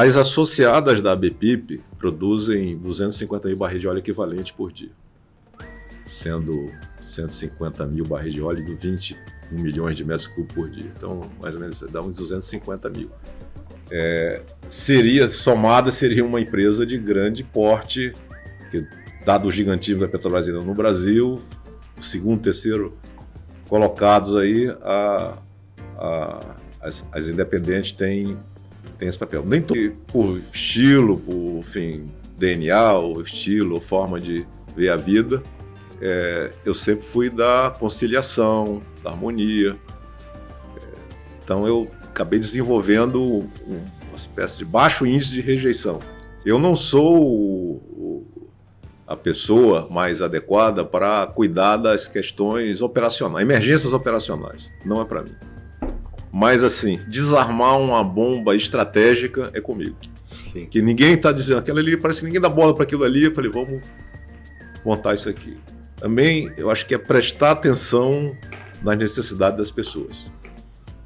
As associadas da ABPIP produzem 250 mil barris de óleo equivalente por dia, sendo 150 mil barris de óleo e 21 milhões de metros cúbicos por dia. Então, mais ou menos, dá uns 250 mil. Seria uma empresa de grande porte, que, dado o gigantismo da Petrobras no Brasil, o segundo, terceiro colocados aí, as independentes têm esse papel. Nem por estilo, por DNA, ou estilo, ou forma de ver a vida, eu sempre fui da conciliação, da harmonia. Então eu acabei desenvolvendo uma espécie de baixo índice de rejeição. Eu não sou a pessoa mais adequada para cuidar das questões operacionais, emergências operacionais. Não é para mim. Mas, assim, desarmar uma bomba estratégica é comigo. Sim. Que ninguém está dizendo, aquela ali, parece que ninguém dá bola para aquilo ali. Eu falei, vamos montar isso aqui. Também, eu acho que é prestar atenção nas necessidades das pessoas.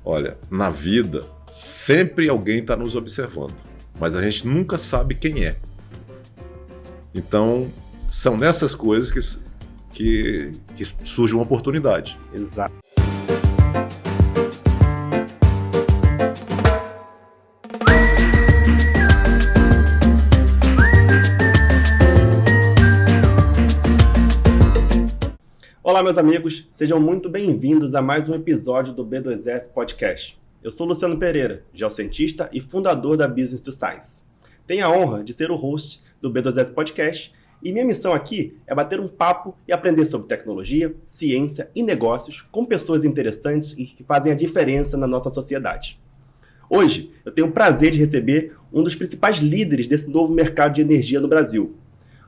Olha, na vida, sempre alguém está nos observando, mas a gente nunca sabe quem é. Então, são nessas coisas que surge uma oportunidade. Exato. Olá, meus amigos, sejam muito bem-vindos a mais um episódio do B2S Podcast. Eu sou Luciano Pereira, geocientista e fundador da Business to Science. Tenho a honra de ser o host do B2S Podcast e minha missão aqui é bater um papo e aprender sobre tecnologia, ciência e negócios com pessoas interessantes e que fazem a diferença na nossa sociedade. Hoje, eu tenho o prazer de receber um dos principais líderes desse novo mercado de energia no Brasil.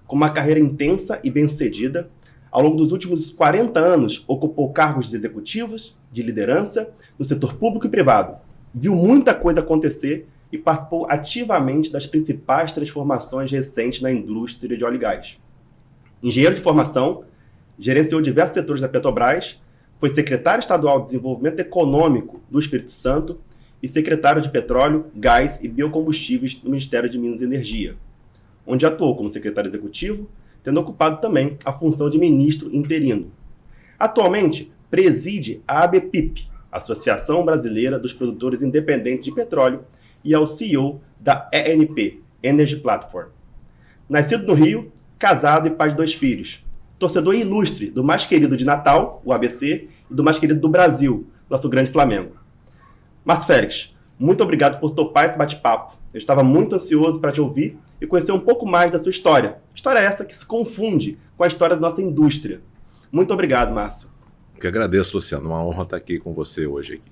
Com uma carreira intensa e bem-sucedida, ao longo dos últimos 40 anos, ocupou cargos de executivos, de liderança, no setor público e privado. Viu muita coisa acontecer e participou ativamente das principais transformações recentes na indústria de óleo e gás. Engenheiro de formação, gerenciou diversos setores da Petrobras, foi secretário estadual de Desenvolvimento Econômico do Espírito Santo e secretário de Petróleo, Gás e Biocombustíveis do Ministério de Minas e Energia, onde atuou como secretário executivo, tendo ocupado também a função de ministro interino. Atualmente, preside a ABPIP, Associação Brasileira dos Produtores Independentes de Petróleo, e é o CEO da ENP, Energy Platform. Nascido no Rio, casado e pai de 2 filhos. Torcedor ilustre do mais querido de Natal, o ABC, e do mais querido do Brasil, nosso grande Flamengo. Márcio Félix, muito obrigado por topar esse bate-papo. Eu estava muito ansioso para te ouvir e conhecer um pouco mais da sua história. História essa que se confunde com a história da nossa indústria. Muito obrigado, Márcio. Eu que agradeço, Luciano. Uma honra estar aqui com você hoje.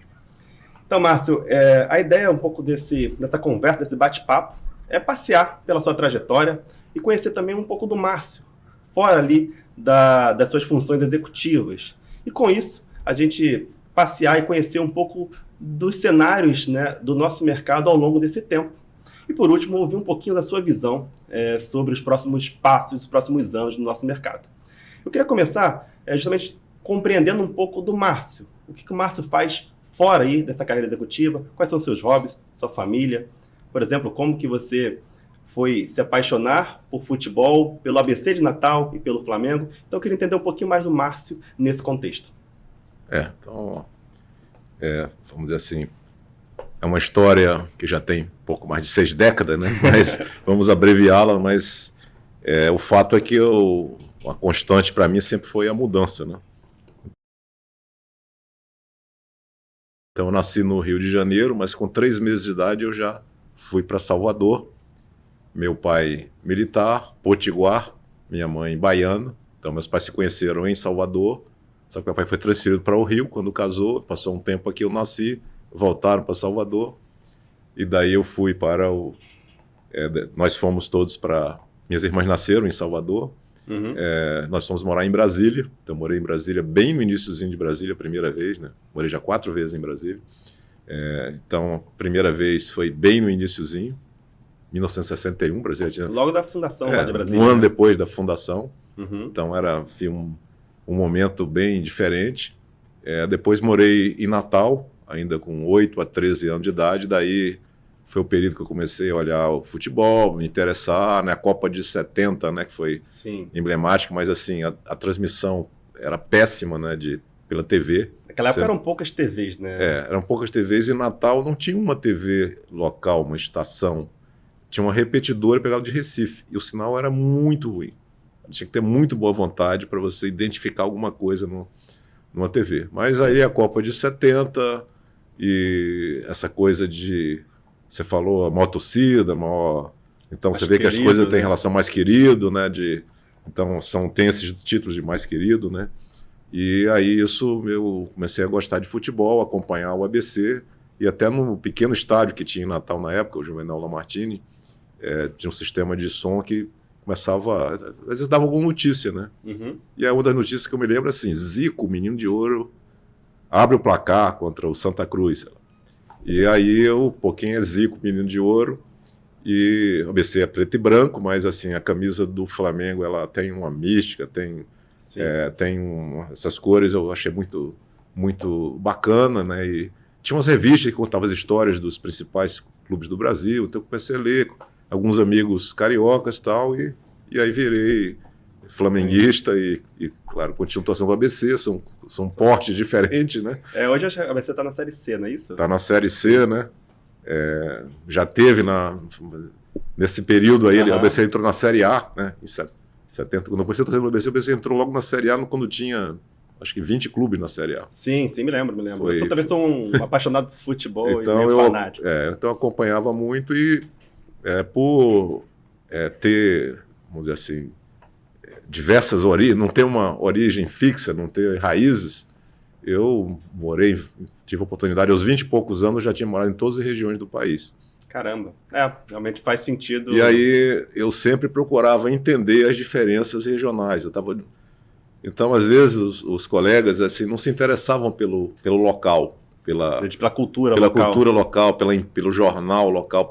Então, Márcio, a ideia um pouco dessa conversa, desse bate-papo, é passear pela sua trajetória e conhecer também um pouco do Márcio, fora ali das suas funções executivas. E com isso, a gente passear e conhecer um pouco dos cenários, né, do nosso mercado ao longo desse tempo. E, por último, ouvir um pouquinho da sua visão sobre os próximos passos, os próximos anos do nosso mercado. Eu queria começar justamente compreendendo um pouco do Márcio. O que o Márcio faz fora aí dessa carreira executiva? Quais são os seus hobbies, sua família? Por exemplo, como que você foi se apaixonar por futebol, pelo ABC de Natal e pelo Flamengo? Então, eu queria entender um pouquinho mais do Márcio nesse contexto. Vamos dizer assim, é uma história que já tem pouco mais de 6 décadas, né? Mas vamos abreviá-la, mas o fato é que a constante para mim sempre foi a mudança, né? Então eu nasci no Rio de Janeiro, mas com 3 meses de idade eu já fui para Salvador. Meu pai militar, potiguar, minha mãe baiana. Então meus pais se conheceram em Salvador, só que meu pai foi transferido para o Rio quando casou, passou um tempo aqui, eu nasci, voltaram para Salvador, e daí eu fui para nós fomos todos para... Minhas irmãs nasceram em Salvador, nós fomos morar em Brasília, então eu morei em Brasília bem no iniciozinho de Brasília, a primeira vez, né? Morei já 4 vezes em Brasília. Então, a primeira vez foi bem no iniciozinho, 1961, Brasília tinha... Logo da fundação lá de Brasília. Um ano depois da fundação, então era enfim, um momento bem diferente. Depois morei em Natal, ainda com 8 a 13 anos de idade, daí foi o período que eu comecei a olhar o futebol, me interessar, né? A Copa de 70, né? Que foi Sim. emblemática, mas assim, a transmissão era péssima, né? Pela TV. Naquela época eram poucas TVs, né? Eram poucas TVs e Natal não tinha uma TV local, uma estação. Tinha uma repetidora pegada de Recife e o sinal era muito ruim. Tinha que ter muito boa vontade para você identificar alguma coisa numa TV. Mas aí a Copa de 70 e essa coisa de... Você falou a maior torcida, maior... Então você vê que as coisas têm relação mais querido, né? Então tem esses títulos de mais querido, né? E aí isso eu comecei a gostar de futebol, acompanhar o ABC e até no pequeno estádio que tinha em Natal na época, o Juvenal Lamartine, tinha um sistema de som que começava... Às vezes dava alguma notícia, né? Uhum. E aí uma das notícias que eu me lembro é assim, Zico, menino de ouro, abre o placar contra o Santa Cruz. E aí quem é Zico, menino de ouro? E o ABC é preto e branco, mas assim, a camisa do Flamengo ela tem uma mística, tem essas cores, eu achei muito, muito bacana, né? E tinha umas revistas que contavam as histórias dos principais clubes do Brasil, então eu comecei a ler alguns amigos cariocas e tal, e aí virei flamenguista e claro, continuo torcendo para o ABC, são portes diferentes, né? Hoje a ABC está na Série C, não é isso? Está na Série C, né? Já teve nesse período aí, o ABC entrou na Série A, né? Em 70, quando eu comecei a torcer para o ABC entrou logo na Série A quando tinha, acho que 20 clubes na Série A. Sim, me lembro. Eu também sou um apaixonado por futebol então, e meio fanático. Então eu acompanhava muito e por ter, vamos dizer assim, diversas origens, não ter uma origem fixa, não ter raízes, eu tive a oportunidade, aos 20 e poucos anos, já tinha morado em todas as regiões do país. Caramba, realmente faz sentido. E aí eu sempre procurava entender as diferenças regionais. Então, às vezes, os colegas assim, não se interessavam pelo local, pela cultura local, pelo jornal local.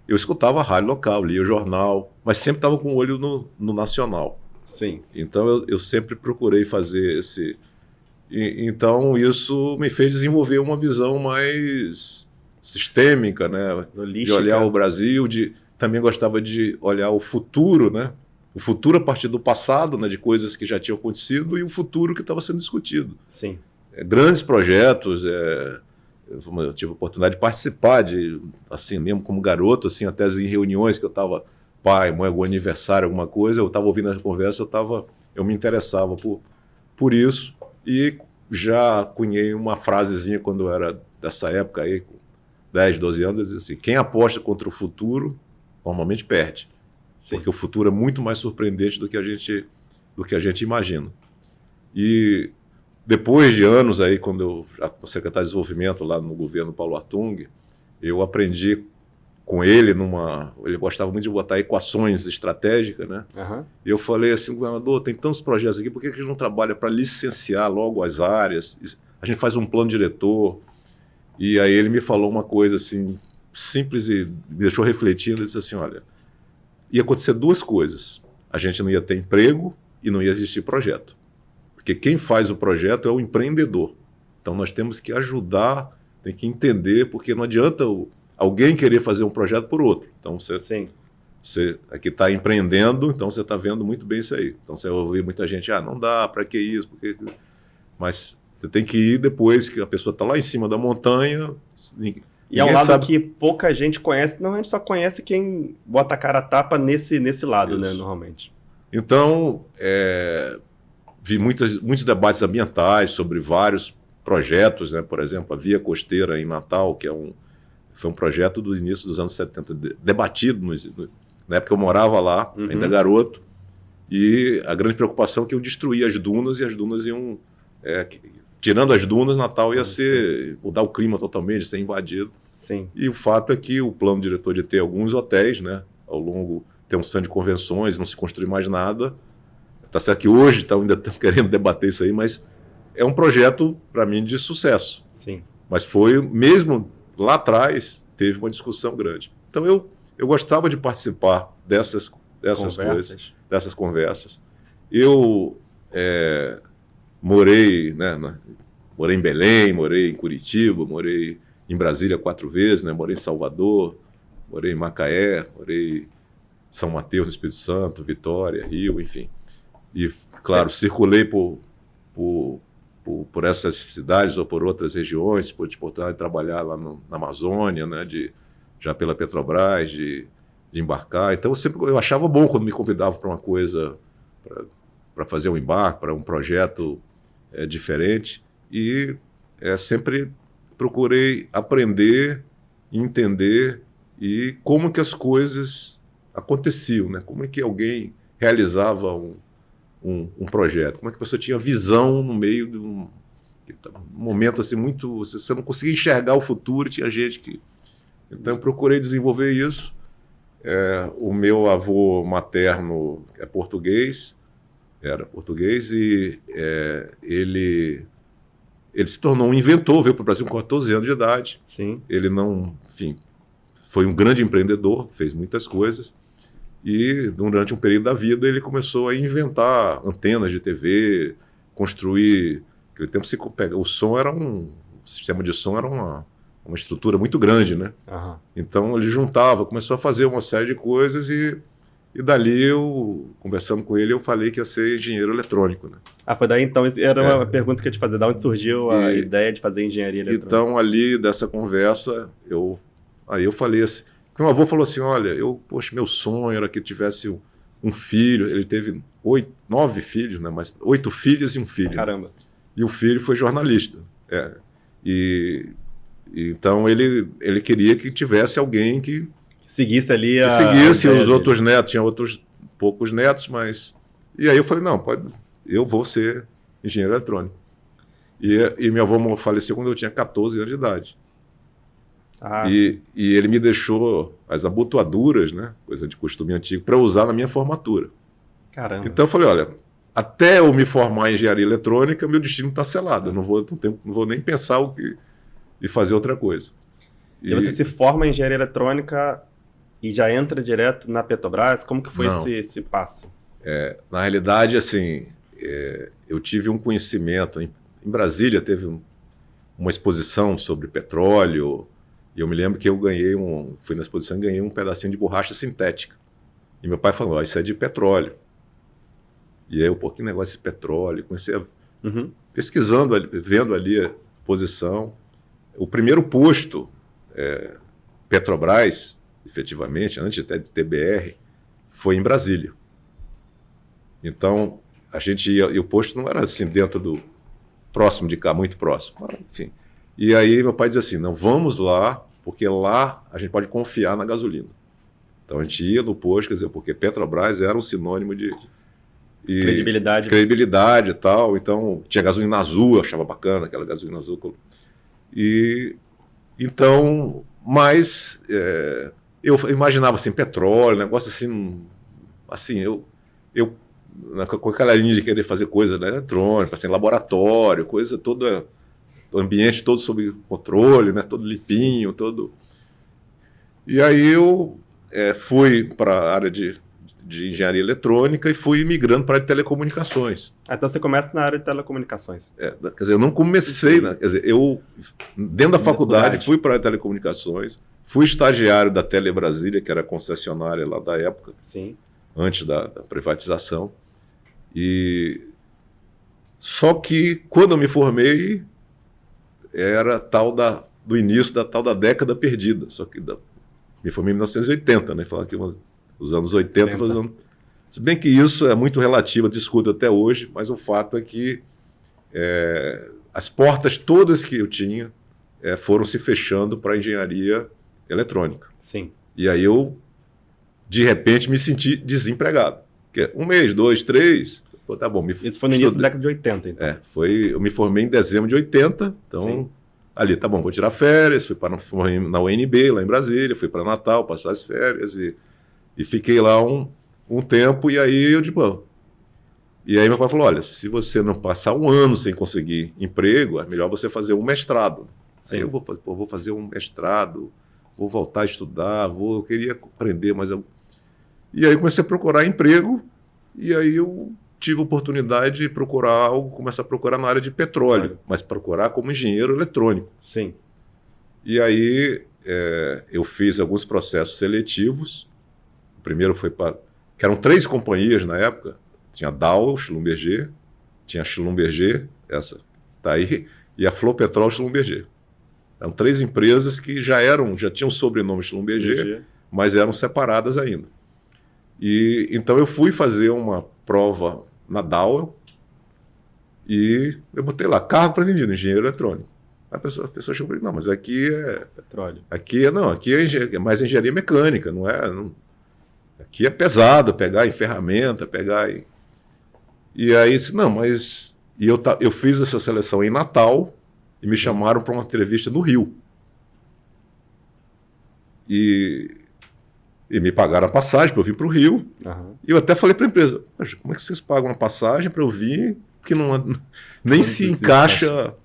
Eu escutava a rádio local, lia o jornal, mas sempre estava com o olho no nacional. Sim. Então, eu sempre procurei fazer esse... Então, isso me fez desenvolver uma visão mais sistêmica, né? De olhar o Brasil, também gostava de olhar o futuro, né? O futuro a partir do passado, né? De coisas que já tinham acontecido e o futuro que estava sendo discutido. Sim. Grandes projetos, eu tive a oportunidade de participar assim mesmo como garoto, assim, até em reuniões que eu estava, pai, mãe, algum aniversário, alguma coisa, eu estava ouvindo a conversa, eu me interessava por isso e já cunhei uma frasezinha quando eu era dessa época aí, 10, 12 anos, eu dizia assim, quem aposta contra o futuro, normalmente perde. Sim. Porque o futuro é muito mais surpreendente do que a gente imagina. E depois de anos aí, quando eu já fui secretário de desenvolvimento lá no governo Paulo Artung, eu aprendi com ele ele gostava muito de botar equações estratégicas, né? Uhum. E eu falei assim, governador, tem tantos projetos aqui, por que a gente não trabalha para licenciar logo as áreas? A gente faz um plano diretor. E aí ele me falou uma coisa assim, simples e me deixou refletindo, ele disse assim, olha, ia acontecer duas coisas, a gente não ia ter emprego e não ia existir projeto, porque quem faz o projeto é o empreendedor, então nós temos que ajudar, tem que entender, porque não adianta alguém querer fazer um projeto por outro, então você aqui está empreendendo, então você está vendo muito bem isso aí, então você vai ouvir muita gente, não dá, para que isso, mas... Você tem que ir depois que a pessoa está lá em cima da montanha. E é um lado que pouca gente conhece. Não, a gente só conhece quem bota a cara a tapa nesse lado, né, normalmente. Então, vi muitos debates ambientais sobre vários projetos, né? Por exemplo, a Via Costeira em Natal, que foi um projeto do início dos anos 70, debatido. Na época eu morava lá, ainda garoto, e a grande preocupação é que eu destruía as dunas e as dunas iam... tirando as dunas, Natal ia mudar o clima totalmente, ser invadido. Sim. E o fato é que o plano diretor de ter alguns hotéis, né, ao longo, ter um centro de convenções, não se construir mais nada. Tá certo que hoje ainda estão querendo debater isso aí, mas é um projeto, para mim, de sucesso. Sim. Mas foi, mesmo lá atrás, teve uma discussão grande. Então eu gostava de participar dessas coisas, dessas conversas. Eu... morei em Belém, morei em Curitiba, morei em Brasília 4 vezes, né? Morei em Salvador, morei em Macaé, morei em São Mateus, no Espírito Santo, Vitória, Rio, enfim. E, claro, circulei por essas cidades ou por outras regiões, pude oportunidade de trabalhar lá na Amazônia, né? Já pela Petrobras, de embarcar. Então, eu achava bom quando me convidavam para uma coisa, para fazer um embarque, para um projeto diferente. E sempre procurei aprender, entender e como que as coisas aconteciam, né? Como é que alguém realizava um projeto, como é que a pessoa tinha visão no meio de um momento assim muito... Você não conseguia enxergar o futuro, tinha gente que... Então eu procurei desenvolver isso. O meu avô materno era português, e ele se tornou um inventor, veio para o Brasil com 14 anos de idade. Sim. Ele enfim, foi um grande empreendedor, fez muitas coisas. E durante um período da vida ele começou a inventar antenas de TV, construir. Naquele tempo o sistema de som era uma estrutura muito grande, né? Uhum. Então ele começou a fazer uma série de coisas e dali conversando com ele, eu falei que ia ser engenheiro eletrônico, né? Foi daí então, era uma pergunta que eu ia te fazer, de onde surgiu a ideia de fazer engenharia eletrônica? Então ali dessa conversa, aí eu falei assim, que meu avô falou assim, olha, poxa, meu sonho era que tivesse um filho, ele teve 9 filhos, né? Mas 8 filhas e um filho. Caramba. Né? E o filho foi jornalista. Então ele queria que tivesse alguém que seguisse ali seguisse os outros netos, tinha poucos netos, mas... E aí eu falei, não, eu vou ser engenheiro eletrônico. E meu avô faleceu quando eu tinha 14 anos de idade. E ele me deixou as abotoaduras, né, coisa de costume antigo, para usar na minha formatura. Caramba. Então eu falei, olha, até eu me formar em engenharia eletrônica, meu destino está selado. Eu não vou nem pensar e fazer outra coisa. E você se forma em engenharia eletrônica e já entra direto na Petrobras? Como que foi esse passo? Na realidade, assim, eu tive um conhecimento. Em Brasília teve uma exposição sobre petróleo, e eu me lembro que eu fui na exposição e ganhei um pedacinho de borracha sintética. E meu pai falou, isso é de petróleo. E aí eu, que negócio de petróleo? Comecei pesquisando, vendo ali a exposição. O primeiro posto, Petrobras, efetivamente, antes até de TBR, foi em Brasília. Então, a gente ia, e o posto não era assim próximo de cá, muito próximo, mas, enfim. E aí meu pai dizia assim, não, vamos lá, porque lá a gente pode confiar na gasolina. Então a gente ia no posto, quer dizer, porque Petrobras era um sinônimo de credibilidade e tal. Então tinha gasolina azul, eu achava bacana aquela gasolina azul. Então, mas eu imaginava assim, petróleo, negócio assim, eu com aquela linha de querer fazer coisa eletrônica, assim, laboratório, coisa toda, o ambiente todo sob controle, né, todo limpinho, todo. E aí eu fui para a área de engenharia eletrônica e fui migrando para a área de telecomunicações. Então você começa na área de telecomunicações. Quer dizer, eu não comecei, né? Quer dizer, eu dentro da faculdade fui para a área de telecomunicações, fui estagiário da Tele Brasília, que era a concessionária lá da época, sim, antes da privatização. Só que quando eu me formei era do início da tal da década perdida. Só que me formei em 1980, né? Falar que os anos 80 foi os anos... Se bem que isso é muito relativo, eu discuto até hoje, mas o fato é que as portas todas que eu tinha foram se fechando para a engenharia eletrônica. Sim. E aí eu, de repente, me senti desempregado. Porque 1 mês, 2, 3... Tá bom, isso foi no início da década de 80, então. Eu me formei em dezembro de 80, então sim, ali, tá bom, vou tirar férias, fui na UNB, lá em Brasília, fui para Natal, passar as férias e fiquei lá um tempo, e aí e aí meu pai falou, olha, se você não passar 1 ano sem conseguir emprego, é melhor você fazer um mestrado. Sim. Aí eu vou fazer um mestrado, vou voltar a estudar, eu queria aprender, E aí eu comecei a procurar emprego, e aí eu tive a oportunidade de começar a procurar na área de petróleo, mas procurar como engenheiro eletrônico. Sim. E aí eu fiz alguns processos seletivos. O primeiro foi para... que eram 3 companhias na época. Tinha a Dow, Schlumberger, tinha a Schlumberger, essa tá aí, e a Flopetrol Schlumberger. Eram 3 empresas que já tinham o sobrenome Schlumberger, mas eram separadas ainda. E então eu fui fazer uma prova na Dow e eu botei lá, cargo pretendido, engenheiro eletrônico. A pessoa chegou e falou, não, mas aqui é... petróleo. Aqui é mais engenharia mecânica, não é... Aqui é pesado pegar em ferramenta, E aí, não, mas... E eu fiz essa seleção em Natal e me chamaram para uma entrevista no Rio. E me pagaram a passagem para eu vir para o Rio. Uhum. E eu até falei para a empresa, como é que vocês pagam uma passagem para eu vir? Porque nem se encaixa...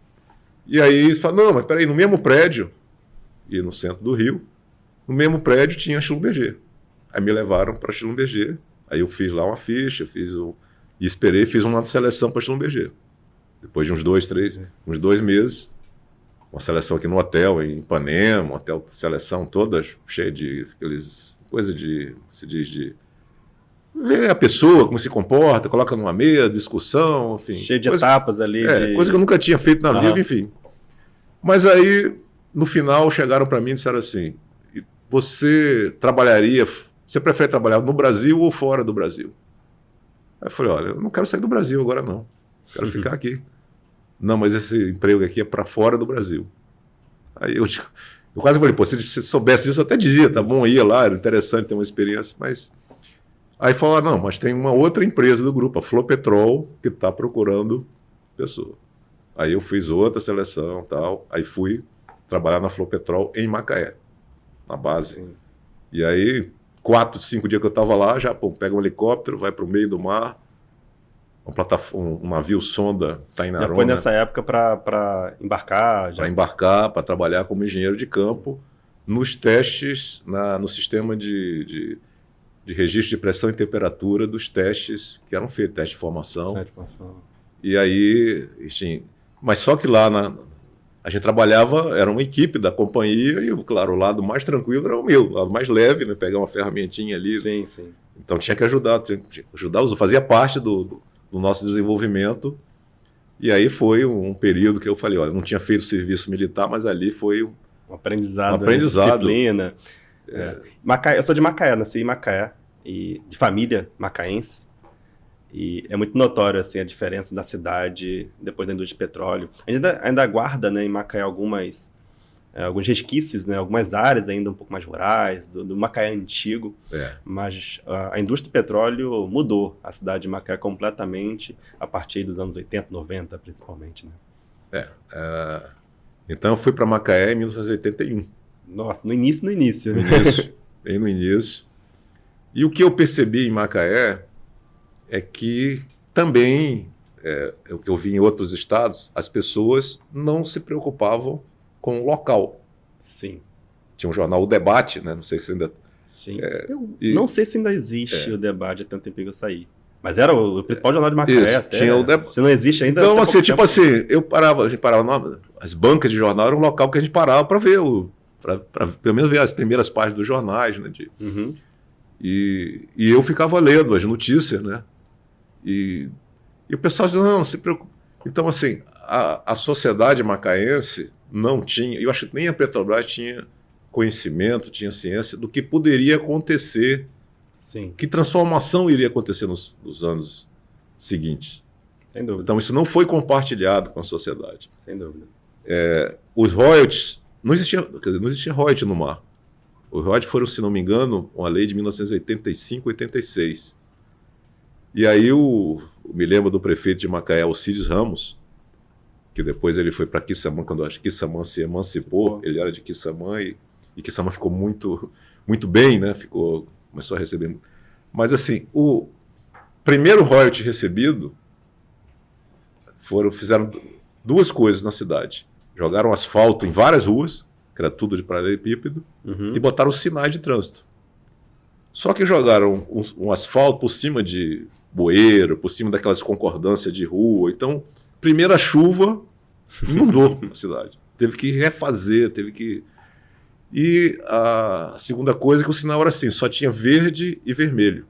E aí fala, não, mas peraí, no mesmo prédio, e no centro do Rio, no mesmo prédio tinha a Schlumberger. Aí me levaram para a Schlumberger, aí eu fiz lá uma ficha, e fiz uma seleção para a Schlumberger. Depois de uns 2 meses, uma seleção aqui no hotel, em Ipanema, um hotel, seleção toda cheia de coisa se diz de ver a pessoa, como se comporta, coloca numa mesa, discussão, enfim. Cheio de etapas ali. Coisa que eu nunca tinha feito na vida, enfim. Mas aí, no final, chegaram para mim e disseram assim, você prefere trabalhar no Brasil ou fora do Brasil? Aí eu falei, olha, eu não quero sair do Brasil agora não, quero ficar aqui. Não, mas esse emprego aqui é para fora do Brasil. Aí eu quase falei, se você soubesse isso, eu até dizia, tá bom, ia lá, era interessante ter uma experiência, mas... Aí falaram, não, mas tem uma outra empresa do grupo, a Flopetrol, que está procurando pessoa. Aí eu fiz outra seleção e tal, aí fui trabalhar na Flopetrol em Macaé, na base. Sim. E aí, 4, 5 dias que eu estava lá, já pega um helicóptero, vai para o meio do mar, um navio sonda Tainarona. Já foi nessa época para embarcar? Para embarcar, para trabalhar como engenheiro de campo, nos testes, no sistema de registro de pressão e temperatura dos testes que eram feitos, teste de formação. E aí, assim, mas só que lá a gente trabalhava, era uma equipe da companhia e, claro, o lado mais tranquilo era o meu, o lado mais leve, né? Pegar uma ferramentinha ali. Sim, sim. Então tinha que ajudar, fazia parte do nosso desenvolvimento. E aí foi um período que eu falei, olha, não tinha feito serviço militar, mas ali foi um aprendizado. Disciplina. Macaé, eu sou de Macaé, nasci em Macaé, e de família macaense, e é muito notório assim, a diferença da cidade depois da indústria de petróleo. Ainda guarda, né, em Macaé alguns resquícios, né, algumas áreas ainda um pouco mais rurais, do Macaé antigo, mas a indústria do petróleo mudou a cidade de Macaé completamente a partir dos anos 80, 90 principalmente. Né? Então eu fui para Macaé em 1981. Nossa, no início. Bem no início. E o que eu percebi em Macaé é que também, o que eu vi em outros estados, as pessoas não se preocupavam com o local. Sim. Tinha um jornal, O Debate, né? Não sei se ainda... Sim. Não sei se ainda existe o Debate, há tanto tempo que eu saí. Mas era o principal jornal de Macaé até. Tinha se não existe ainda... Então, assim, tipo assim, a gente parava, as bancas de jornal era um local que a gente parava para ver para pelo menos ver as primeiras páginas dos jornais, né? E eu ficava lendo as notícias, né? E o pessoal dizia, não se preocupe. Então, assim, a sociedade macaense não tinha, eu acho que nem a Petrobras tinha conhecimento, tinha ciência do que poderia acontecer, Sim. Que transformação iria acontecer nos anos seguintes. Sem dúvida. Então, isso não foi compartilhado com a sociedade. Sem dúvida. Os royalties, não existia royalty no mar. Os royalties foram, se não me engano, uma lei de 1985, 86. E aí me lembro do prefeito de Macaé, Alcides Ramos, que depois ele foi para Quissamã, quando a Quissamã se emancipou, ele era de Quissamã e Quissamã ficou muito, muito bem, né? Começou a receber. Mas assim, o primeiro royalty recebido fizeram 2 coisas na cidade. Jogaram asfalto em várias ruas, que era tudo de paralelepípedo, e botaram sinais de trânsito. Só que jogaram um asfalto por cima de bueiro, por cima daquelas concordâncias de rua. Então, primeira chuva, inundou a cidade. Teve que refazer, teve que... E a segunda coisa é que o sinal era assim, só tinha verde e vermelho.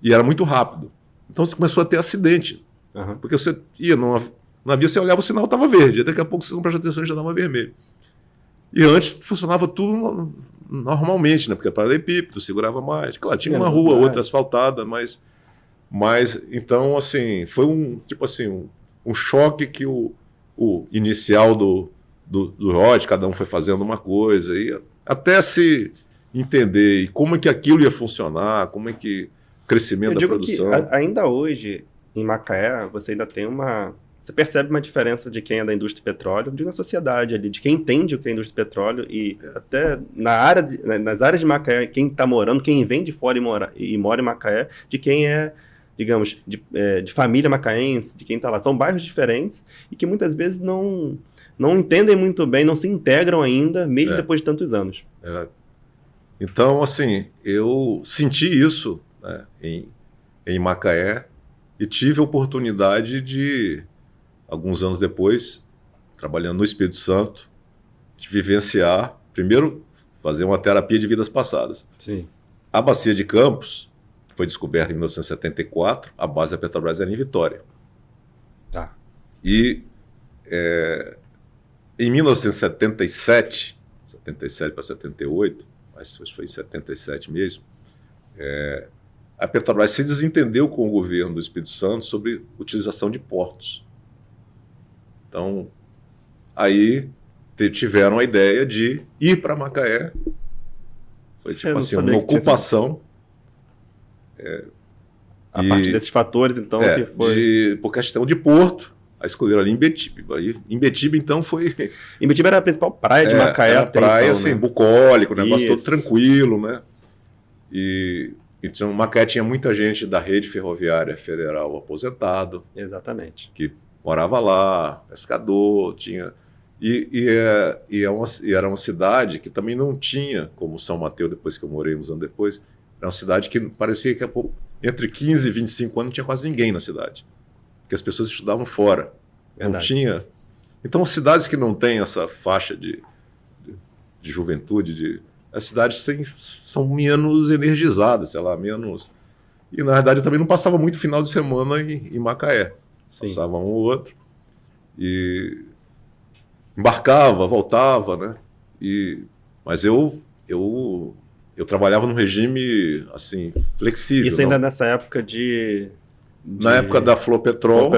E era muito rápido. Então você começou a ter acidente. Uhum. Porque você ia no navio, você olhava, o sinal estava verde. Daqui a pouco você não presta atenção e já estava vermelho. E antes funcionava tudo normalmente, né? Porque era paralelepípedo, segurava mais. Claro, tinha uma rua, outra asfaltada, mas então, assim, foi um choque que o inicial do ROD, cada um foi fazendo uma coisa, e até se entender e como é que aquilo ia funcionar, como é que o crescimento da produção... Que ainda hoje, em Macaé, você ainda tem você percebe uma diferença de quem é da indústria de petróleo, na sociedade ali, de quem entende o que é a indústria de petróleo, e até nas áreas de Macaé, quem está morando, quem vem de fora e mora em Macaé, de quem é, digamos, de família macaense, de quem está lá. São bairros diferentes e que muitas vezes não entendem muito bem, não se integram ainda, mesmo depois de tantos anos. Então, assim, eu senti isso, né, em Macaé, e tive a oportunidade de, alguns anos depois, trabalhando no Espírito Santo, de vivenciar, primeiro, fazer uma terapia de vidas passadas. Sim. A Bacia de Campos foi descoberta em 1974, a base da Petrobras era em Vitória. Tá. E em 1977, 77 para 78, mas foi em 77 mesmo, a Petrobras se desentendeu com o governo do Espírito Santo sobre utilização de portos. Então, aí tiveram a ideia de ir para Macaé. Foi tipo assim, uma ocupação. A partir desses fatores, então, que foi... por questão de porto, a escolheram ali em Betiba. Em Betiba, então, foi... Em Betiba era a principal praia de Macaé. Era praia, então, assim, né? bucólico, o negócio todo tranquilo, né? Então, Macaé tinha muita gente da rede ferroviária federal aposentado. Exatamente. Que morava lá, pescador, tinha... era uma cidade que também não tinha, como São Mateus, depois que eu morei uns anos depois, era uma cidade que parecia que entre 15 e 25 anos não tinha quase ninguém na cidade. Porque as pessoas estudavam fora. Verdade. Não tinha... Então, cidades que não têm essa faixa de juventude, as cidades são menos energizadas, sei lá, menos... E, na verdade, eu também não passava muito final de semana em Macaé. Sim. Passava um ou outro. E embarcava, voltava, né? Mas eu trabalhava num regime, assim, flexível. Isso ainda nessa época Na época da Flopetrol.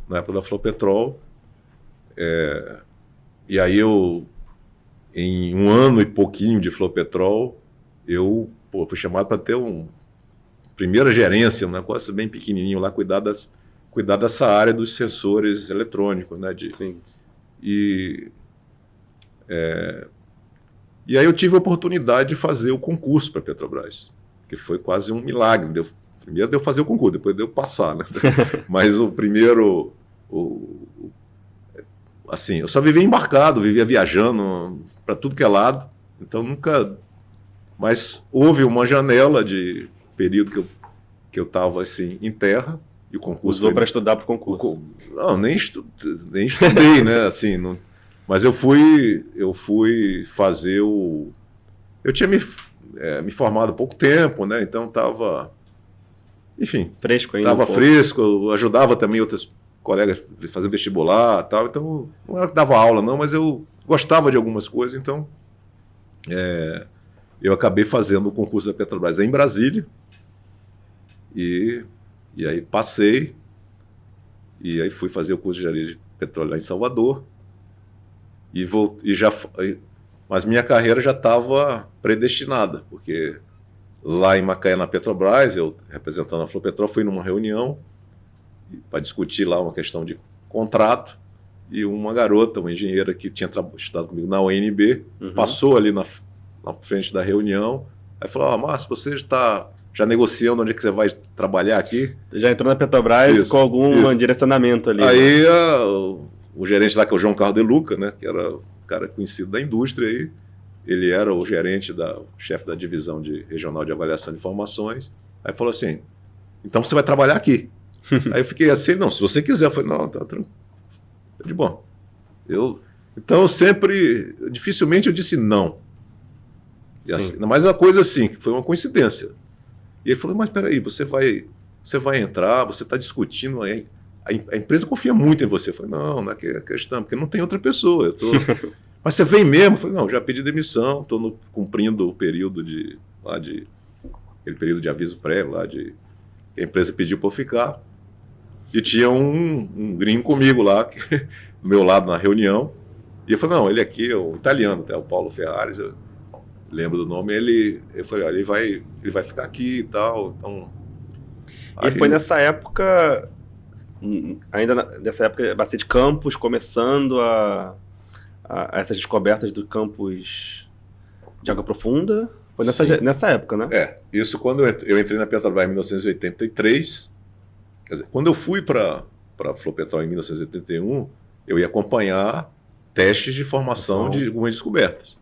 Na época da Flopetrol. E aí em um ano e pouquinho de Flopetrol, eu fui chamado para ter primeira gerência, um negócio bem pequenininho lá, cuidar dessa área dos sensores eletrônicos, né? Sim. E aí eu tive a oportunidade de fazer o concurso para a Petrobras, que foi quase um milagre. Primeiro deu fazer o concurso, depois deu passar, né? Mas o primeiro... assim, eu só vivia embarcado, vivia viajando para tudo que é lado, então nunca... Mas houve uma janela de período que eu estava assim, em terra, e o concurso... Usou para estudar para o concurso? Não, nem estudei, né? Assim, não... Mas eu fui fazer Eu tinha me formado há pouco tempo, né? Então estava... Enfim, fresco ainda. Estava fresco, eu ajudava também outros colegas a fazer vestibular e tal. Então, não era que dava aula, não, mas eu gostava de algumas coisas. Então, eu acabei fazendo o concurso da Petrobras em Brasília. E aí passei. E aí fui fazer o curso de engenharia de petróleo lá em Salvador. Mas minha carreira já estava predestinada, porque lá em Macaé, na Petrobras, eu representando a Flopetrol, fui numa reunião para discutir lá uma questão de contrato, e uma garota, uma engenheira que tinha estudado comigo na UNB, passou ali na frente da reunião, aí falou: Márcio, você já negociando onde é que você vai trabalhar aqui? Já entrou na Petrobras com algum direcionamento ali. Aí o gerente lá, que é o João Carlos de Luca, né, que era o cara conhecido da indústria aí, ele era o chefe da divisão regional de avaliação de informações. Aí falou assim: então você vai trabalhar aqui. Aí eu fiquei assim: não, se você quiser. Eu falei: não, tá tranquilo, de bom. Então, dificilmente eu disse não. Assim, mas uma coisa assim, que foi uma coincidência. E ele falou, mas peraí, você vai entrar, você está discutindo, a empresa confia muito em você. Eu falei, não é questão, porque não tem outra pessoa. Mas você vem mesmo? Eu falei, não, já pedi demissão, estou cumprindo o período aquele período de aviso prévio lá, a empresa pediu para eu ficar. E tinha um gringo comigo lá, do meu lado na reunião. E eu falei, não, ele aqui é um italiano, até o Paulo Ferraris, eu lembro do nome. Eu falei, olha, ele vai ficar aqui e tal. Então, e foi nessa época, nessa época, bastante campus, começando a essas descobertas do campus de água profunda. Foi nessa época, né? Isso quando eu entrei na Petrobras em 1983. Quer dizer, quando eu fui para a Flopetrol em 1981, eu ia acompanhar testes de formação de algumas descobertas.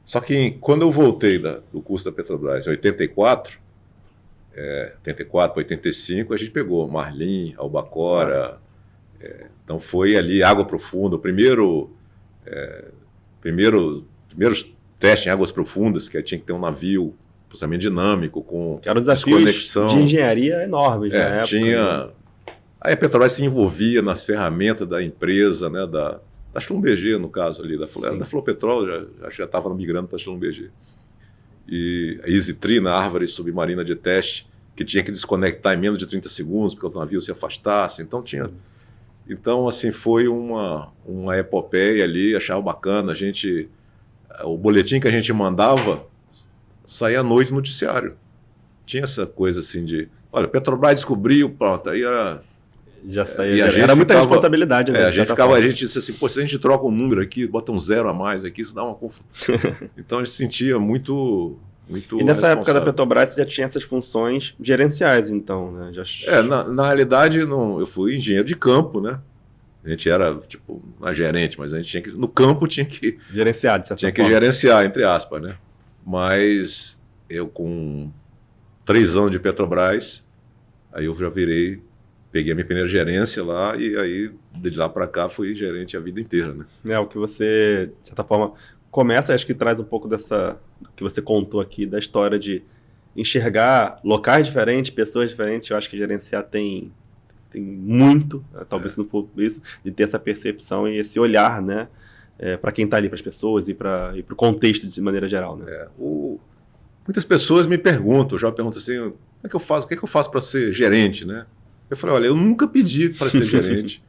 Só que quando eu voltei do curso da Petrobras em 84 para 85, a gente pegou Marlim, Albacora. Então foi ali água profunda, o primeiros testes em águas profundas, que tinha que ter um navio processamento dinâmico com que eram desafios de engenharia enormes na época. Aí a Petrobras se envolvia nas ferramentas da empresa, né, da Schlumberger, no caso ali, da Flopetrol, já estava migrando para a Schlumberger. E a EasyTree, na árvore submarina de teste, que tinha que desconectar em menos de 30 segundos, porque o navio se afastasse. Então, assim, foi uma epopeia ali, achava bacana. O boletim que a gente mandava saía à noite no noticiário. Tinha essa coisa assim de, olha, Petrobras descobriu, pronto, aí era... Já saía, era muita responsabilidade. Né, a gente disse assim, pô, se a gente troca um número aqui, bota um 0 a mais aqui, isso dá uma confusão. Então a gente se sentia muito e nessa época da Petrobras você já tinha essas funções gerenciais, então, né? Na realidade, eu fui engenheiro de campo, né? A gente era, tipo, não gerente, mas a gente no campo tinha que... gerenciar, de certa forma. Tinha que gerenciar, entre aspas, né? Mas eu, com 3 anos de Petrobras, aí eu já peguei a minha primeira gerência lá, e aí, de lá para cá, fui gerente a vida inteira, né? O que você, de certa forma, começa, acho que traz um pouco dessa, que você contou aqui, da história de enxergar locais diferentes, pessoas diferentes. Eu acho que gerenciar tem muito, talvez não for isso, de ter essa percepção e esse olhar, né, para quem está ali, para as pessoas e para o contexto de maneira geral, né? Muitas pessoas me perguntam, já perguntam assim, o que é que eu faço para ser gerente, né? Eu falei, olha, eu nunca pedi para ser gerente.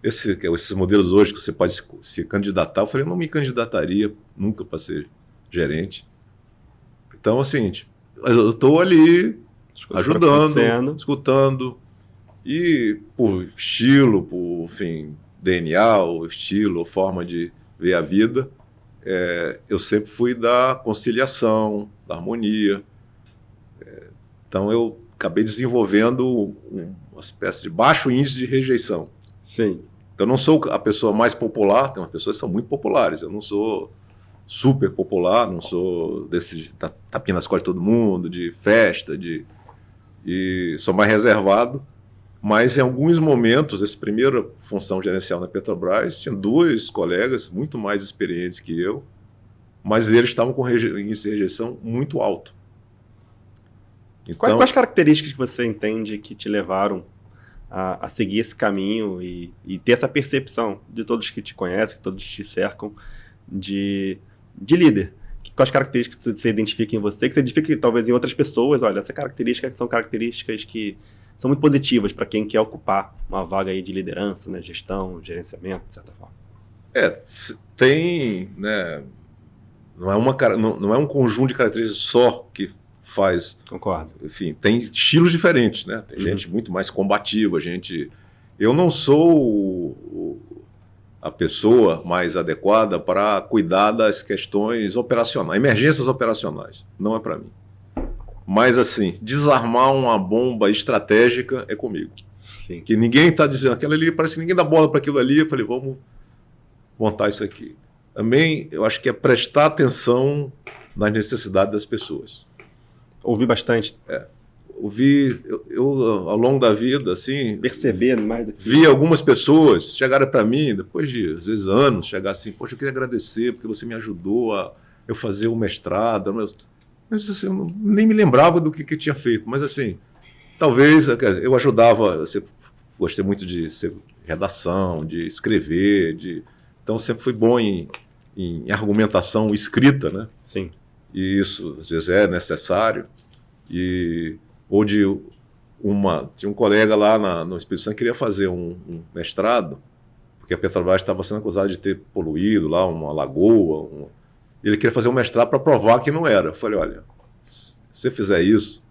Esses modelos hoje que você pode se candidatar, eu falei, eu não me candidataria nunca para ser gerente. Então, assim, eu estou ali ajudando, escutando, e por estilo, DNA, ou estilo, ou forma de ver a vida, eu sempre fui da conciliação, da harmonia. Então eu acabei desenvolvendo uma espécie de baixo índice de rejeição. Sim. Então eu não sou a pessoa mais popular, tem umas pessoas que são muito populares, eu não sou super popular, não sou desse tapinha nas costas de todo mundo, de festa, e sou mais reservado. Mas em alguns momentos, essa primeira função gerencial na Petrobras, tinha 2 colegas muito mais experientes que eu, mas eles estavam com índice de rejeição muito alto. Então, quais características que você entende que te levaram a seguir esse caminho e ter essa percepção de todos que te conhecem, que todos te cercam, de líder? Quais características você identifica em você, que você identifica talvez em outras pessoas? Olha, essas características são características que são muito positivas para quem quer ocupar uma vaga aí de liderança, né, gestão, gerenciamento, de certa forma. Tem, né, não é um conjunto de características só que faz. Concordo. Enfim, tem estilos diferentes, né? Tem gente muito mais combativa, eu não sou a pessoa mais adequada para cuidar das questões operacionais, emergências operacionais, não é para mim. Mas, assim, desarmar uma bomba estratégica é comigo. Sim. Que ninguém está dizendo, aquilo ali, parece que ninguém dá bola para aquilo ali. Eu falei, vamos montar isso aqui. Também, eu acho que é prestar atenção nas necessidades das pessoas. Ouvir bastante. ao longo da vida, assim... Perceber mais do que... Vi algumas pessoas chegarem para mim, depois de, às vezes, anos, chegar assim, poxa, eu queria agradecer porque você me ajudou a eu fazer o mestrado. Mas assim, eu nem me lembrava do que tinha feito, mas assim, talvez eu ajudava, gostei muito de redação, de escrever, então sempre fui bom em argumentação escrita, né? Sim. E isso, às vezes, é necessário. Tinha um colega lá no Espírito Santo que queria fazer um mestrado, porque a Petrobras estava sendo acusada de ter poluído lá uma lagoa. Ele queria fazer um mestrado para provar que não era. Eu falei, olha, se você fizer isso,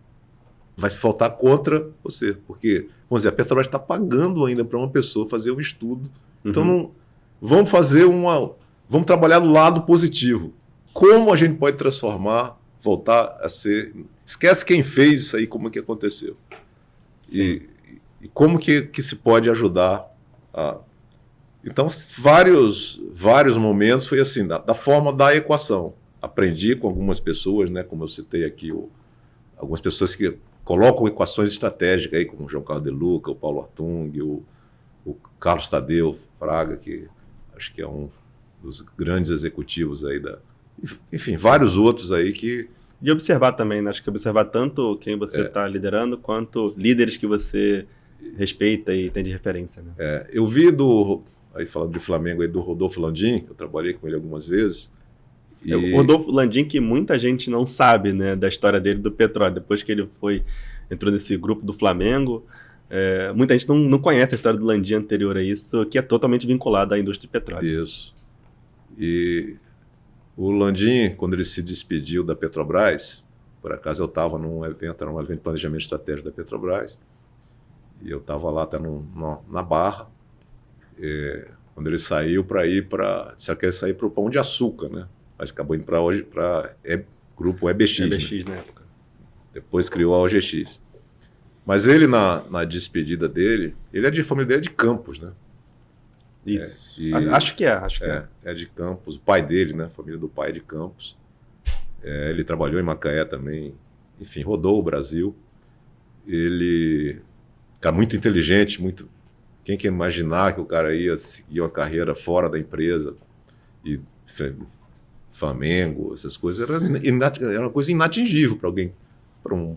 vai se faltar contra você, porque, vamos dizer, a Petrobras está pagando ainda para uma pessoa fazer um estudo. Então, vamos trabalhar do lado positivo. Como a gente pode transformar, voltar a ser... Esquece quem fez isso aí, como que aconteceu. E como que se pode ajudar a... Então, vários momentos foi assim, da forma da equação. Aprendi com algumas pessoas, né, como eu citei aqui, algumas pessoas que colocam equações estratégicas, aí, como o João Carlos De Luca, o Paulo Hartung, o Carlos Tadeu Fraga, que acho que é um dos grandes executivos aí enfim, vários outros aí que... De observar também, né? Acho que observar tanto quem você está liderando, quanto líderes que você respeita e tem de referência, né? Eu vi aí falando de Flamengo, aí do Rodolfo Landim, que eu trabalhei com ele algumas vezes. O Rodolfo Landim, que muita gente não sabe, né, da história dele do petróleo. Depois que ele entrou nesse grupo do Flamengo, muita gente não conhece a história do Landim anterior a isso, que é totalmente vinculada à indústria de petróleo. Isso. E o Landim, quando ele se despediu da Petrobras, por acaso eu estava num evento, era um evento de planejamento estratégico da Petrobras, e eu estava lá até na Barra, quando ele saiu disse que ia sair para o Pão de Açúcar, né? Mas acabou indo para grupo EBX. EBX, né? Na época. Depois criou a OGX. Mas ele, na despedida dele, a família dele é de Campos, né? Isso. Acho que é. É de Campos. O pai dele, né? A família do pai é de Campos. Ele trabalhou em Macaé também. Enfim, rodou o Brasil. Ele, cara, muito inteligente, muito... Quem que imaginar que o cara ia seguir uma carreira fora da empresa? E Flamengo, essas coisas, era uma coisa inatingível para alguém, para um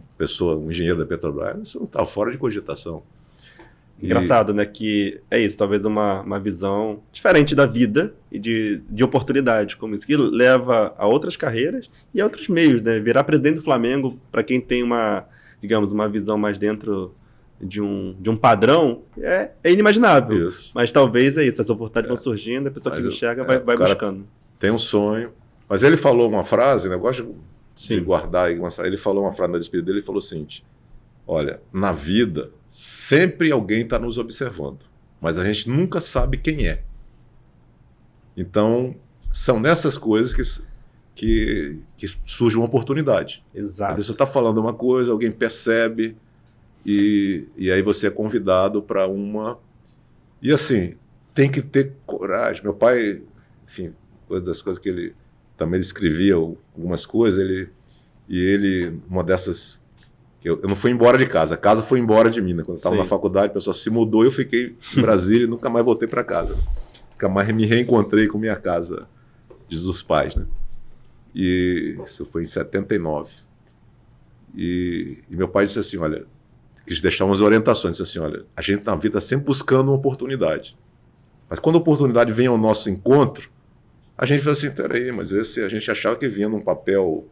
engenheiro da Petrobras. Isso não estava fora de cogitação. Engraçado, né? Que é isso, talvez uma visão diferente da vida e de oportunidade, como isso, que leva a outras carreiras e a outros meios, né? Virar presidente do Flamengo, para quem tem uma visão mais dentro de um padrão, é inimaginável. Isso. Mas talvez é isso, as oportunidades vão surgindo, a pessoa que enxerga vai buscando. Tem um sonho. Mas ele falou uma frase, negócio de guardar, ele falou uma frase na despedida dele, ele falou o seguinte: olha, na vida, sempre alguém está nos observando, mas a gente nunca sabe quem é. Então, são nessas coisas que surge uma oportunidade. Exato. Você está falando uma coisa, alguém percebe, e aí você é convidado para uma... E assim, tem que ter coragem. Meu pai, enfim, uma das coisas que ele também escrevia algumas coisas, uma dessas... Eu não fui embora de casa, a casa foi embora de mim, né? Quando eu estava na faculdade, o pessoal se mudou e eu fiquei em Brasília e nunca mais voltei para casa. Nunca mais me reencontrei com minha casa dos pais, né? E isso foi em 79. E meu pai disse assim, olha, quis deixar umas orientações, disse assim, olha, a gente na vida está sempre buscando uma oportunidade. Mas quando a oportunidade vem ao nosso encontro, a gente fala assim, peraí, mas esse a gente achava que vinha num papel...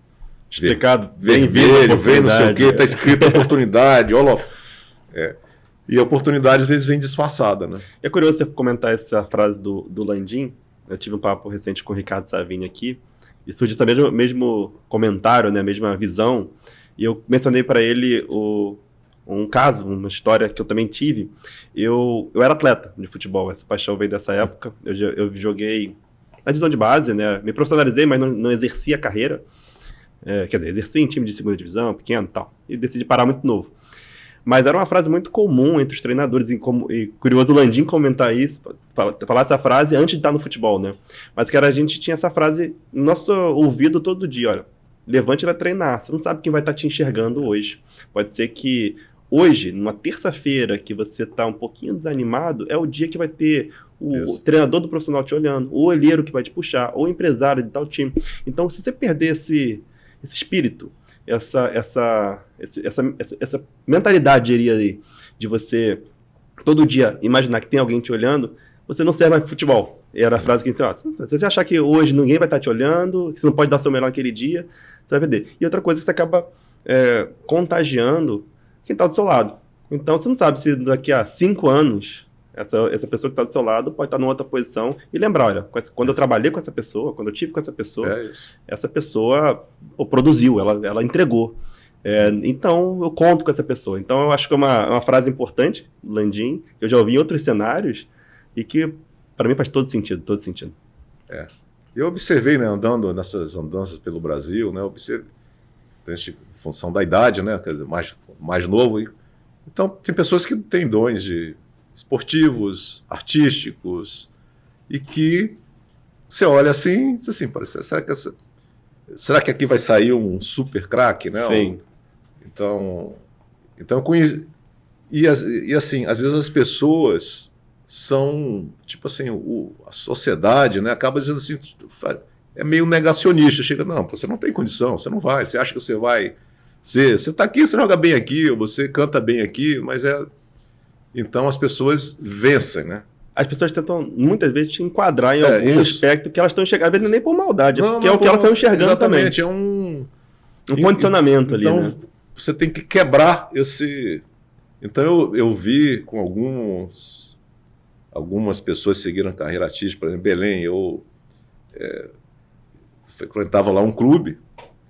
explicado, vermelho, vem não sei o quê, está escrito oportunidade, Olof. E a oportunidade às vezes vem disfarçada, né? É curioso você comentar essa frase do Landim. Eu tive um papo recente com o Ricardo Savini aqui, e surgiu esse mesmo comentário, né, a mesma visão, e eu mencionei para ele um caso, uma história que eu também tive. Eu era atleta de futebol, essa paixão veio dessa época. Eu joguei na divisão de base, né, me profissionalizei, mas não exerci a carreira. Quer dizer, exerci em time de segunda divisão, pequeno e tal, e decidi parar muito novo. Mas era uma frase muito comum entre os treinadores, e curioso o Landim comentar isso, falar essa frase antes de estar no futebol, né? Mas que a gente tinha essa frase no nosso ouvido todo dia, olha, levante e vai treinar. Você não sabe quem vai estar te enxergando hoje. Pode ser que hoje, numa terça-feira, que você está um pouquinho desanimado, é o dia que vai ter o treinador do profissional te olhando, o olheiro que vai te puxar, ou o empresário de tal time. Então, se você perder esse espírito, essa mentalidade, diria aí, de você todo dia imaginar que tem alguém te olhando, você não serve mais para futebol. Era a frase que se você achar que hoje ninguém vai estar te olhando, que você não pode dar o seu melhor naquele dia, você vai perder. E outra coisa, você acaba contagiando quem está do seu lado. Então, você não sabe se daqui a 5 anos essa pessoa que está do seu lado pode estar numa outra posição e lembrar, olha, quando eu trabalhei com essa pessoa, quando eu tive com essa pessoa, essa pessoa produziu, ela entregou. Então, eu conto com essa pessoa. Então, eu acho que é uma frase importante do Landim, que eu já ouvi em outros cenários e que, para mim, faz todo sentido, todo sentido. Eu observei, né, andando nessas andanças pelo Brasil, né, observei, em função da idade, né, quer dizer, mais novo. Então, tem pessoas que têm dons esportivos, artísticos, e que você olha assim e diz assim, será que aqui vai sair um super craque, né? Sim. Então eu conheço, e assim, às vezes as pessoas são, tipo assim, a sociedade, né, acaba dizendo assim, é meio negacionista, chega, não, você não tem condição, você não vai, você acha que você vai você está aqui, você joga bem aqui, ou você canta bem aqui, mas então as pessoas vencem, né? As pessoas tentam, muitas vezes, te enquadrar em algum aspecto que elas estão enxergando, às vezes nem por maldade, porque é o que elas estão enxergando exatamente, também. É um condicionamento ali, então, né? Você tem que quebrar esse... Então, eu vi com algumas pessoas seguiram a carreira artística, por exemplo, em Belém, eu frequentava lá um clube,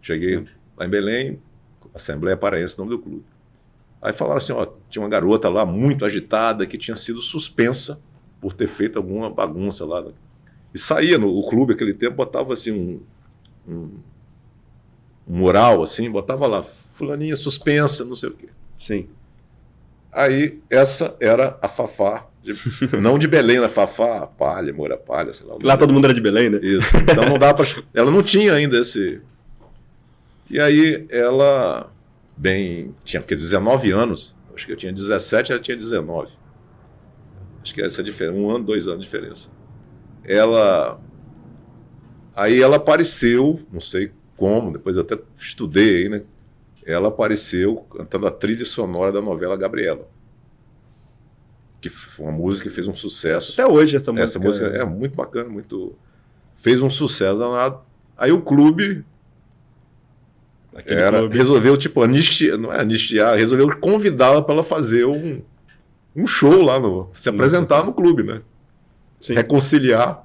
cheguei lá em Belém, Assembleia Paraense, o nome do clube. Aí falaram assim, tinha uma garota lá muito agitada que tinha sido suspensa por ter feito alguma bagunça lá. E saía o clube, naquele tempo, botava assim um mural, assim, botava lá, fulaninha suspensa, não sei o quê. Sim. Aí essa era a Fafá, não de Belém, a Fafá, Palha, Moura Palha, sei lá. Lá todo mundo era de Belém, né? Isso, então não dá para... Ela não tinha ainda esse... E aí ela... tinha 19 anos, acho que eu tinha 17, ela tinha 19. Acho que essa é a diferença, 1 ano, 2 anos de diferença. Aí ela apareceu, não sei como, depois eu até estudei aí, né? Ela apareceu cantando a trilha sonora da novela Gabriela, que foi uma música que fez um sucesso. Até hoje essa música. Essa música é muito bacana, fez um sucesso danado. Aí o clube... resolveu, tipo, anistiar, resolveu convidá-la para ela fazer um show lá, se apresentar no clube, né? Sim. Reconciliar.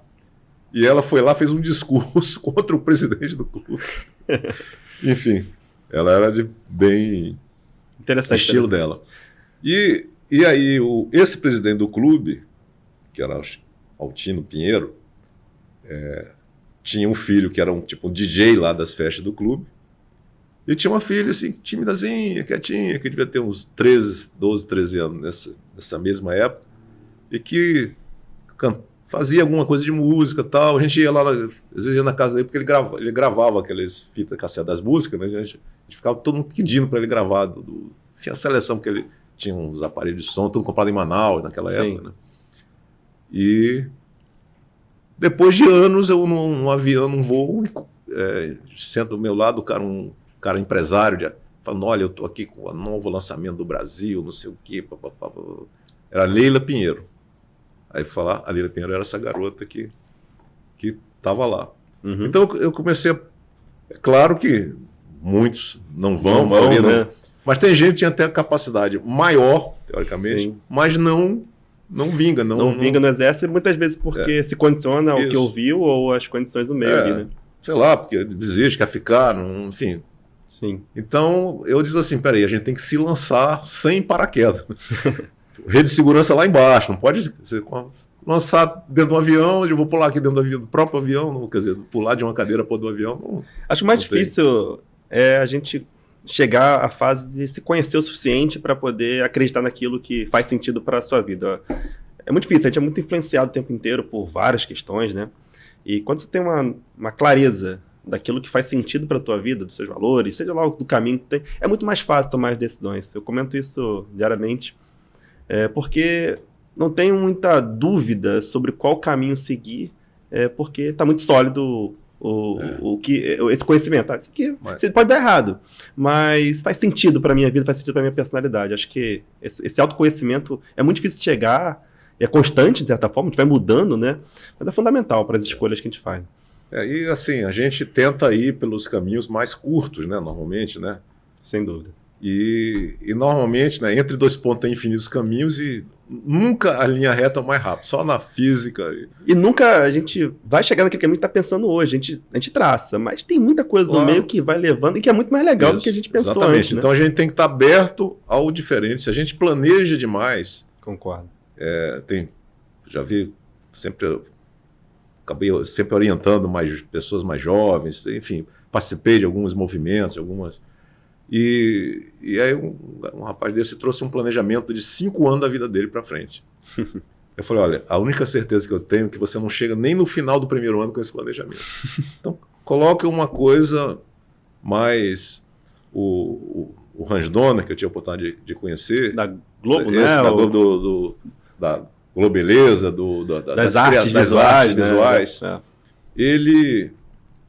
E ela foi lá, fez um discurso contra o presidente do clube. Enfim, ela era de bem interessante, estilo dela. E aí, esse presidente do clube, que era Altino Pinheiro, tinha um filho que era um DJ lá das festas do clube. E tinha uma filha, assim, timidazinha, quietinha, que devia ter uns 12, 13 anos nessa mesma época, e que fazia alguma coisa de música e tal. A gente ia lá, às vezes ia na casa dele, porque ele gravava aquelas fitas cassete das músicas, né? A gente ficava todo mundo pedindo para ele gravar. Enfim, a seleção, porque ele tinha uns aparelhos de som, tudo comprado em Manaus naquela época, né? E depois de anos, eu num avião, num voo, sento do meu lado, um cara empresário, falando, olha, eu estou aqui com o novo lançamento do Brasil, não sei o quê, papapá. Era Leila Pinheiro. Aí falar, a Leila Pinheiro era essa garota que estava lá. Uhum. Então eu comecei é claro que muitos não vão, né? Mas tem gente que tinha até capacidade maior, teoricamente, sim, mas não vinga. Não vinga no exército, muitas vezes porque se condiciona ao que ouviu ou às condições do meio ali, né? Sei lá, porque desiste, quer ficar, enfim... Sim. Então, eu disse assim, peraí, a gente tem que se lançar sem paraquedas. Rede de segurança lá embaixo, não pode lançar dentro do avião, eu vou pular aqui dentro do próprio avião, não, quer dizer, pular de uma cadeira para do avião. Não, acho mais difícil a gente chegar à fase de se conhecer o suficiente para poder acreditar naquilo que faz sentido para a sua vida. É muito difícil, a gente é muito influenciado o tempo inteiro por várias questões, né? E quando você tem uma clareza daquilo que faz sentido para a tua vida, dos seus valores, seja lá do caminho que tem, é muito mais fácil tomar as decisões. Eu comento isso diariamente, porque não tenho muita dúvida sobre qual caminho seguir, porque está muito sólido esse conhecimento. Isso aqui pode dar errado, mas faz sentido para a minha vida, faz sentido para a minha personalidade. Acho que esse autoconhecimento é muito difícil de chegar, é constante, de certa forma, a gente vai mudando, né? Mas é fundamental para as escolhas que a gente faz. E assim, a gente tenta ir pelos caminhos mais curtos, né, normalmente, né? Sem dúvida. E normalmente, né, entre dois pontos tem infinitos caminhos e nunca a linha reta é o mais rápido, só na física. E nunca a gente vai chegar naquele caminho que está pensando hoje, a gente traça, mas tem muita coisa no meio que vai levando e que é muito mais legal do que a gente pensou exatamente. Antes. Né? Então a gente tem que estar aberto ao diferente. Se a gente planeja demais... Concordo. Já vi, acabei sempre orientando pessoas mais jovens, enfim, participei de alguns movimentos, E aí um rapaz desse trouxe um planejamento de 5 anos da vida dele para frente. Eu falei, olha, a única certeza que eu tenho é que você não chega nem no final do primeiro ano com esse planejamento. Então, coloque uma coisa mais... O Hans Donner, que eu tinha a oportunidade de conhecer... Da Globo, né? Da Globo, da Globeleza, das artes visuais. Né? Ele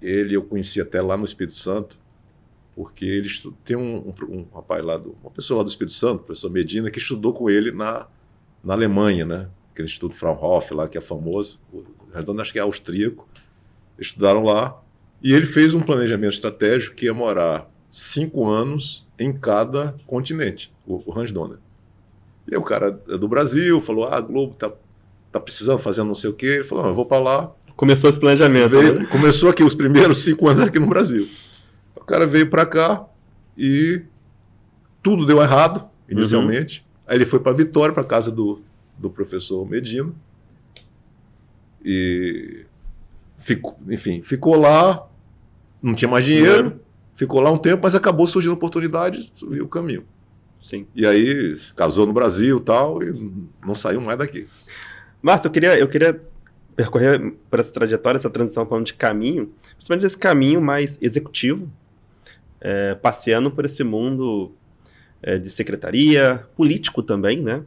eu conheci até lá no Espírito Santo, porque ele tem um rapaz lá, uma pessoa lá do Espírito Santo, o professor Medina, que estudou com ele na Alemanha, né? Aquele Instituto Fraunhofer lá, que é famoso, o Redondo acho que é austríaco, estudaram lá, e ele fez um planejamento estratégico que ia morar 5 anos em cada continente, o Hans Donner. E aí o cara é do Brasil, falou, a Globo tá precisando, fazendo não sei o quê, ele falou, eu vou para lá. Começou esse planejamento. Né? Começou aqui, os primeiros 5 anos aqui no Brasil. O cara veio para cá e tudo deu errado, inicialmente. Aí ele foi para Vitória, para casa do professor Medina. E ficou lá, não tinha mais dinheiro, ficou lá um tempo, mas acabou surgindo oportunidade, subiu o caminho. Sim. E aí casou no Brasil e tal, e não saiu mais daqui. Márcio, eu queria percorrer por essa trajetória, essa transição falando de caminho, principalmente esse caminho mais executivo, passeando por esse mundo de secretaria, político também, né?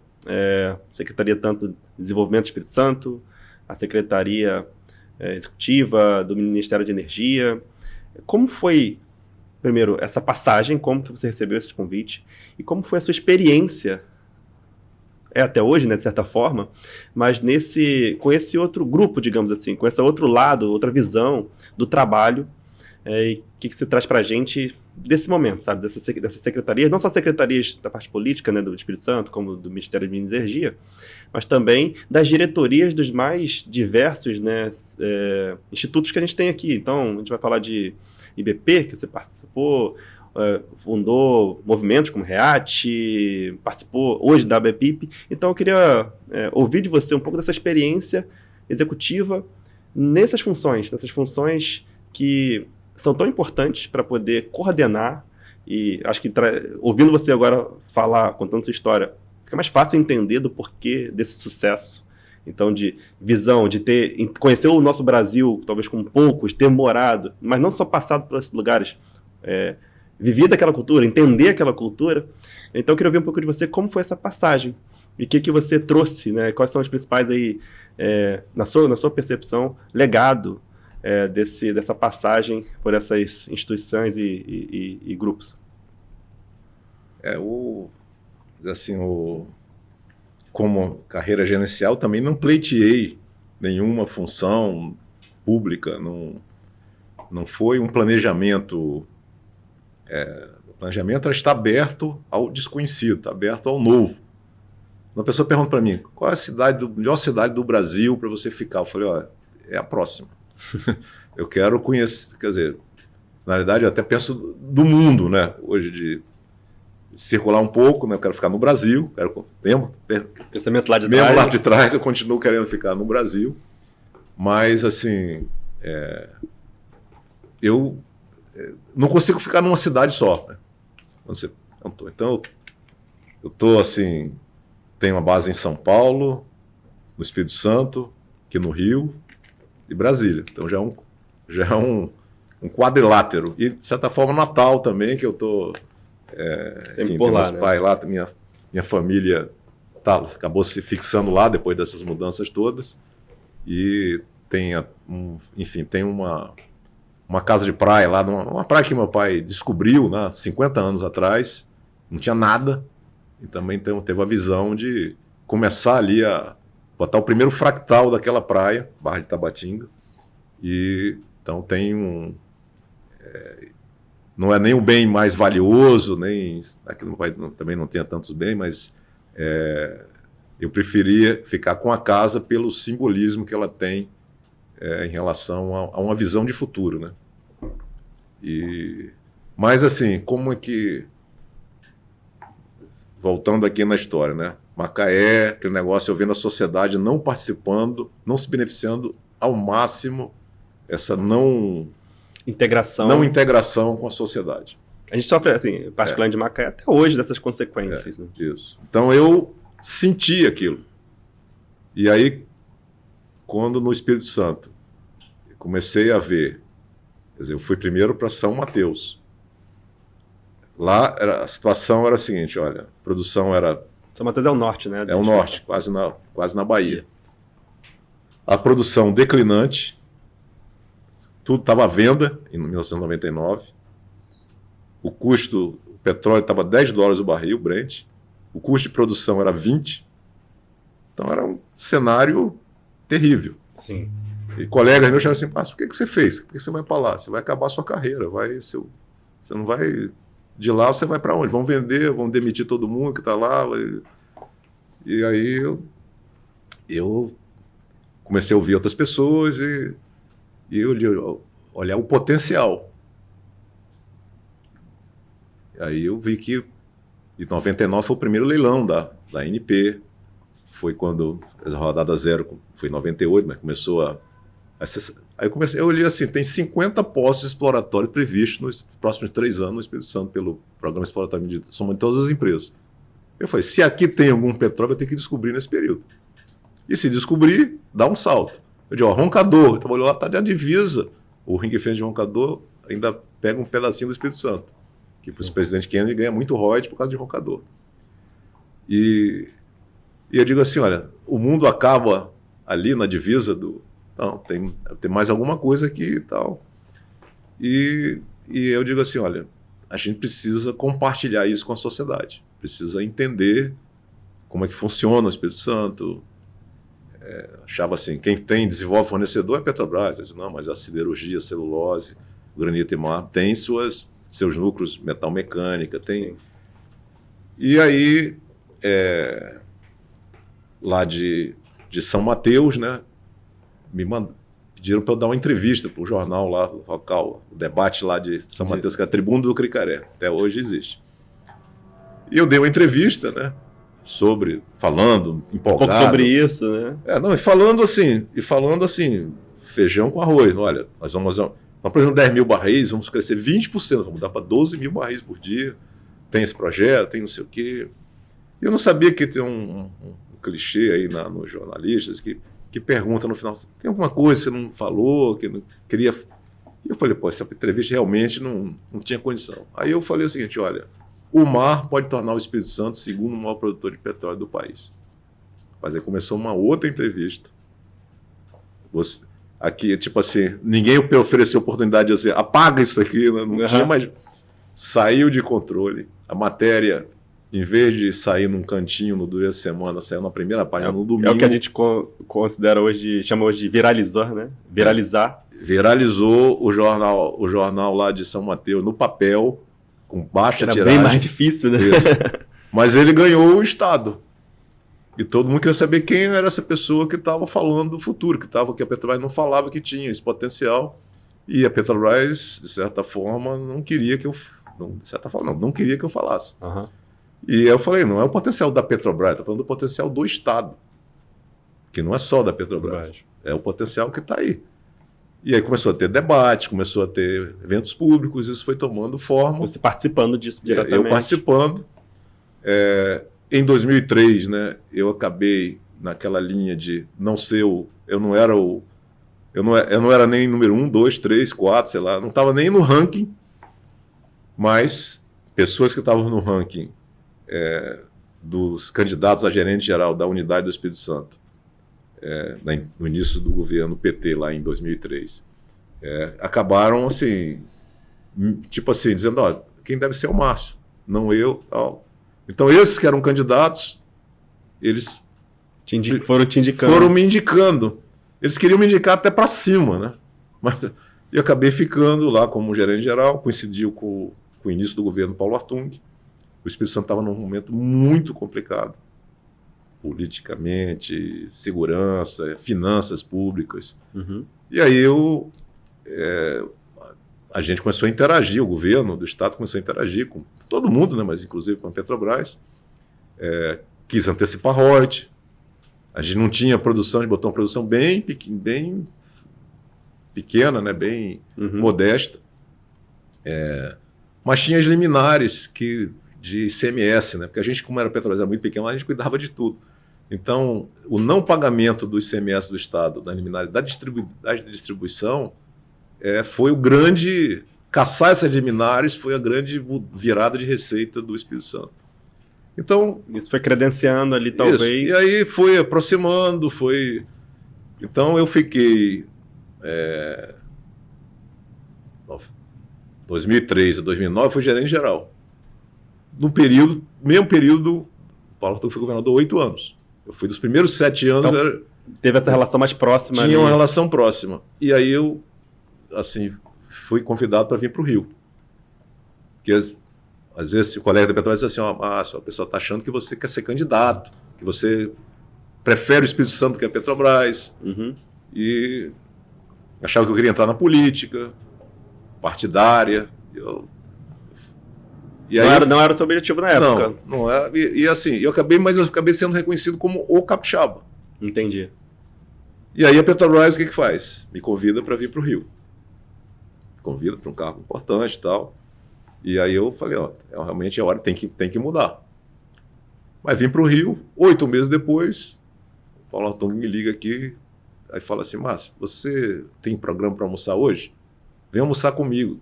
Secretaria tanto de Desenvolvimento do Espírito Santo, a Secretaria Executiva do Ministério de Energia. Como foi, primeiro, essa passagem, como que você recebeu esse convite e como foi a sua experiência, até hoje, né, de certa forma, mas com esse outro grupo, digamos assim, com esse outro lado, outra visão do trabalho, e o que você traz para a gente desse momento, sabe, dessas secretarias, não só secretarias da parte política, né, do Espírito Santo, como do Ministério de Energia, mas também das diretorias dos mais diversos, né, institutos que a gente tem aqui. Então, a gente vai falar de IBP, que você participou, fundou movimentos como REAT, participou hoje da ABPIP. Então, eu queria ouvir de você um pouco dessa experiência executiva nessas funções que são tão importantes para poder coordenar. E acho que ouvindo você agora falar, contando sua história, fica mais fácil entender do porquê desse sucesso. Então, de visão, de conhecer o nosso Brasil, talvez com poucos, ter morado, mas não só passado por esses lugares, vivido aquela cultura, entender aquela cultura. Então, eu queria ouvir um pouco de você, como foi essa passagem, e o que você trouxe, né? Quais são os principais, aí, na sua percepção, legado dessa passagem por essas instituições e grupos. Como carreira gerencial, também não pleiteei nenhuma função pública, não foi um planejamento. O planejamento era estar aberto ao desconhecido, estar aberto ao novo. Uma pessoa pergunta para mim, qual é a melhor cidade do Brasil para você ficar? Eu falei, é a próxima. Eu quero conhecer, quer dizer, na realidade eu até penso do mundo, né? Hoje de circular um pouco, né? Eu quero ficar no Brasil, pensamento lá de mesmo trás. Lá de trás eu continuo querendo ficar no Brasil, mas assim, eu não consigo ficar numa cidade só, né? Então eu tô assim, tenho uma base em São Paulo, no Espírito Santo, aqui no Rio e Brasília. Então já é um um quadrilátero. E, de certa forma, Natal também, que eu estou... Sempre por tem lá, meus pais lá, minha família acabou se fixando lá depois dessas mudanças todas. E tem uma casa de praia lá, uma praia que meu pai descobriu, né, 50 anos atrás, não tinha nada, e também teve a visão de começar ali a botar o primeiro fractal daquela praia, Barra de Tabatinga, e então tem não é nem o bem mais valioso, nem aqui meu pai também não tinha tantos bens, mas eu preferia ficar com a casa pelo simbolismo que ela tem em relação a uma visão de futuro, né? Mas assim, como é que... Voltando aqui na história, né? Macaé, aquele negócio, eu vendo a sociedade não participando, não se beneficiando ao máximo, essa não integração com a sociedade. A gente sofre, assim, particularmente de Macaé, até hoje, dessas consequências. Né? Isso. Então eu senti aquilo. E aí, quando no Espírito Santo eu comecei a ver, quer dizer, eu fui primeiro para São Mateus. Lá a situação era a seguinte, olha, a produção era... São Mateus é o norte, né? É o norte, quase na Bahia. A produção declinante, tudo estava à venda em 1999. O petróleo estava $10 o barril, Brent. O custo de produção era 20. Então era um cenário terrível. Sim. E colegas meus falaram assim, por que você fez? Por que você vai para lá? Você vai acabar a sua carreira. Você não vai... De lá você vai para onde? Vão vender, vão demitir todo mundo que está lá. E aí eu comecei a ouvir outras pessoas e eu olhar o potencial. Aí eu vi que em 99 foi o primeiro leilão da ANP. Foi quando a rodada zero foi em 98, mas começou Aí eu olhei assim, tem 50 postos exploratórios previstos nos próximos 3 anos no Espírito Santo pelo Programa Exploratório de somando todas as empresas. Eu falei, se aqui tem algum petróleo, vai ter que descobrir nesse período. E se descobrir, dá um salto. Eu digo, Roncador, trabalhou lá, está na divisa. O ring fence de Roncador ainda pega um pedacinho do Espírito Santo, que o presidente Kennedy ganha muito royalties por causa de Roncador. E eu digo assim, olha, o mundo acaba ali na divisa do... Não, tem mais alguma coisa aqui e tal. E eu digo assim, olha, a gente precisa compartilhar isso com a sociedade. Precisa entender como é que funciona o Espírito Santo. Achava assim, quem desenvolve fornecedor é Petrobras. Eu disse, não, mas a siderurgia, a celulose, granito e mar, tem seus núcleos, metal mecânica, tem... Sim. E aí, lá de São Mateus, né, pediram para eu dar uma entrevista para o jornal lá local, o debate lá de São Mateus, que é a Tribuna do Cricaré, até hoje existe. E eu dei uma entrevista, né, falando, empolgado. Um pouco sobre isso, né? E falando assim, feijão com arroz. Olha, nós precisamos de 10 mil barris, vamos crescer 20%, vamos dar para 12 mil barris por dia. Tem esse projeto, tem não sei o quê. E eu não sabia que tem um clichê aí nos jornalistas que pergunta no final, tem alguma coisa que você não falou, que não queria... E eu falei, essa entrevista realmente não tinha condição. Aí eu falei o seguinte, olha, o mar pode tornar o Espírito Santo o segundo maior produtor de petróleo do país. Mas aí começou uma outra entrevista. Aqui, tipo assim, ninguém ofereceu oportunidade de dizer, apaga isso aqui, né? Não tinha mais... Saiu de controle. A matéria... Em vez de sair num cantinho no durante a semana, saiu na primeira página no domingo. É o que a gente considera hoje, chama hoje de viralizar, né? Viralizar. Viralizou o jornal lá de São Mateus no papel, com baixa tiragem. Era bem mais difícil, né? Mas ele ganhou o Estado. E todo mundo queria saber quem era essa pessoa que estava falando do futuro, que a Petrobras não falava que tinha esse potencial. E a Petrobras, de certa forma, não queria que eu falasse. Uhum. E eu falei, não é o potencial da Petrobras, estou falando do potencial do Estado, que não é só da Petrobras, é o potencial que está aí. E aí começou a ter debate, começou a ter eventos públicos, isso foi tomando forma. Você participando disso diretamente? Eu participando. Em 2003, né, eu acabei naquela linha de não ser eu não era eu não era nem número 1, 2, 3, 4, sei lá, não estava nem no ranking, mas pessoas que estavam no ranking dos candidatos a gerente geral da unidade do Espírito Santo, no início do governo PT, lá em 2003, acabaram assim, tipo assim, dizendo, ó, quem deve ser o Márcio, não eu, tal. Então esses que eram candidatos, eles foram te indicando. Foram me indicando. Eles queriam me indicar até para cima, né? Mas eu acabei ficando lá como gerente geral, coincidiu com o início do governo Paulo Artung. O Espírito Santo estava num momento muito complicado, politicamente, segurança, finanças públicas. Uhum. E aí a gente começou a interagir, o governo do estado começou a interagir com todo mundo, né? Mas inclusive com a Petrobras. Quis antecipar royalties. A gente não tinha produção, a gente botou uma produção bem pequena, né? Bem modesta. Mas tinha as liminares de ICMS, né? Porque a gente, como era Petrobras, era muito pequeno, a gente cuidava de tudo. Então, o não pagamento do ICMS do Estado, da liminar da distribuição, foi o grande... Caçar essas liminares foi a grande virada de receita do Espírito Santo. Então, isso foi credenciando ali, talvez. Isso. E aí foi aproximando, Então eu fiquei 2003 a 2009 fui gerente geral. No mesmo período, o Paulo Artung foi governador 8 anos. Eu fui dos primeiros 7 anos. Então, teve essa relação mais próxima. Tinha uma relação próxima. E aí eu, assim, fui convidado para vir para o Rio. Porque às vezes o colega da Petrobras diz assim, Márcio, a pessoa está achando que você quer ser candidato, que você prefere o Espírito Santo que a Petrobras. Uhum. E achava que eu queria entrar na política partidária. Não era o seu objetivo na época. Não era. E assim, eu acabei sendo reconhecido como o capixaba. Entendi. E aí a Petrobras o que faz? Me convida para vir para o Rio. Me convida para um cargo importante e tal. E aí eu falei, realmente é hora, tem que mudar. Mas vim para o Rio, 8 meses depois, o Paulo Artung me liga aqui, aí fala assim, Márcio, você tem programa para almoçar hoje? Vem almoçar comigo.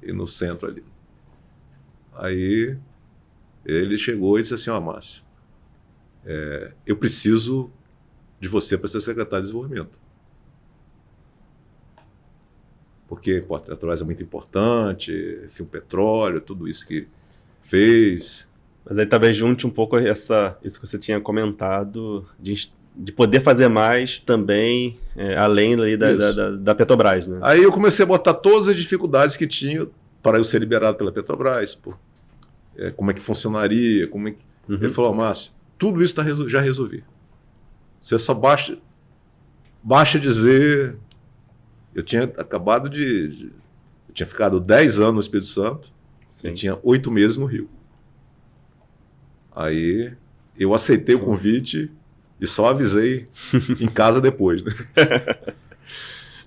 E no centro ali. Aí ele chegou e disse assim, Márcio, eu preciso de você para ser secretário de desenvolvimento. Porque a Petrobras é muito importante, enfim, o petróleo, tudo isso que fez. Mas aí talvez junte um pouco isso que você tinha comentado, de poder fazer mais também, além ali da Petrobras, né? Aí eu comecei a botar todas as dificuldades que tinha para eu ser liberado pela Petrobras, como é que funcionaria, Ele falou, Márcio, tudo isso já resolvi. Você só basta dizer... Eu tinha acabado eu tinha ficado 10 anos no Espírito Santo. Sim. E tinha 8 meses no Rio. Aí eu aceitei o convite e só avisei em casa depois. Né?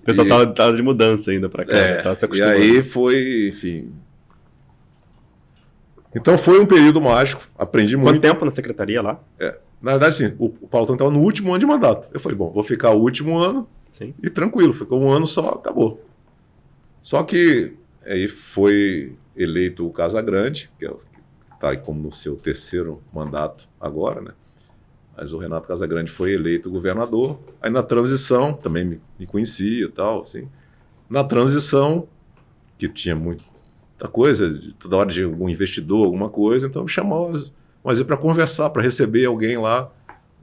O pessoal estava de mudança ainda para cá. Tava se acostumando. E aí foi, enfim... Então foi um período mágico, aprendi muito. Quanto tempo na secretaria lá? Na verdade, sim, o Paulo Artung estava no último ano de mandato. Eu falei, vou ficar o último ano. Sim. E tranquilo, ficou um ano só, acabou. Só que aí foi eleito o Casagrande, que está aí como no seu 3º mandato agora, né? Mas o Renato Casagrande foi eleito governador. Aí na transição, também me conhecia e tal, assim. Na transição, que tinha muita coisa, toda hora de algum investidor, alguma coisa, então me chamou mas para conversar, para receber alguém lá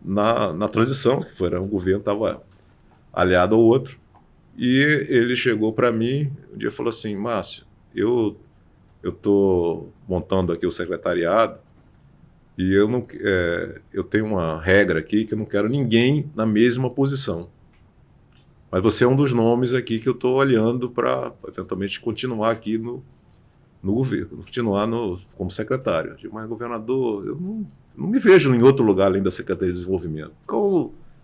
na transição, que foi um governo que estava aliado ao outro, e ele chegou para mim um dia e falou assim, Márcio, eu estou montando aqui o secretariado e eu tenho uma regra aqui que eu não quero ninguém na mesma posição, mas você é um dos nomes aqui que eu estou olhando para eventualmente continuar aqui no governo, continuar como secretário. Eu digo, mas governador, eu não me vejo em outro lugar além da Secretaria de Desenvolvimento.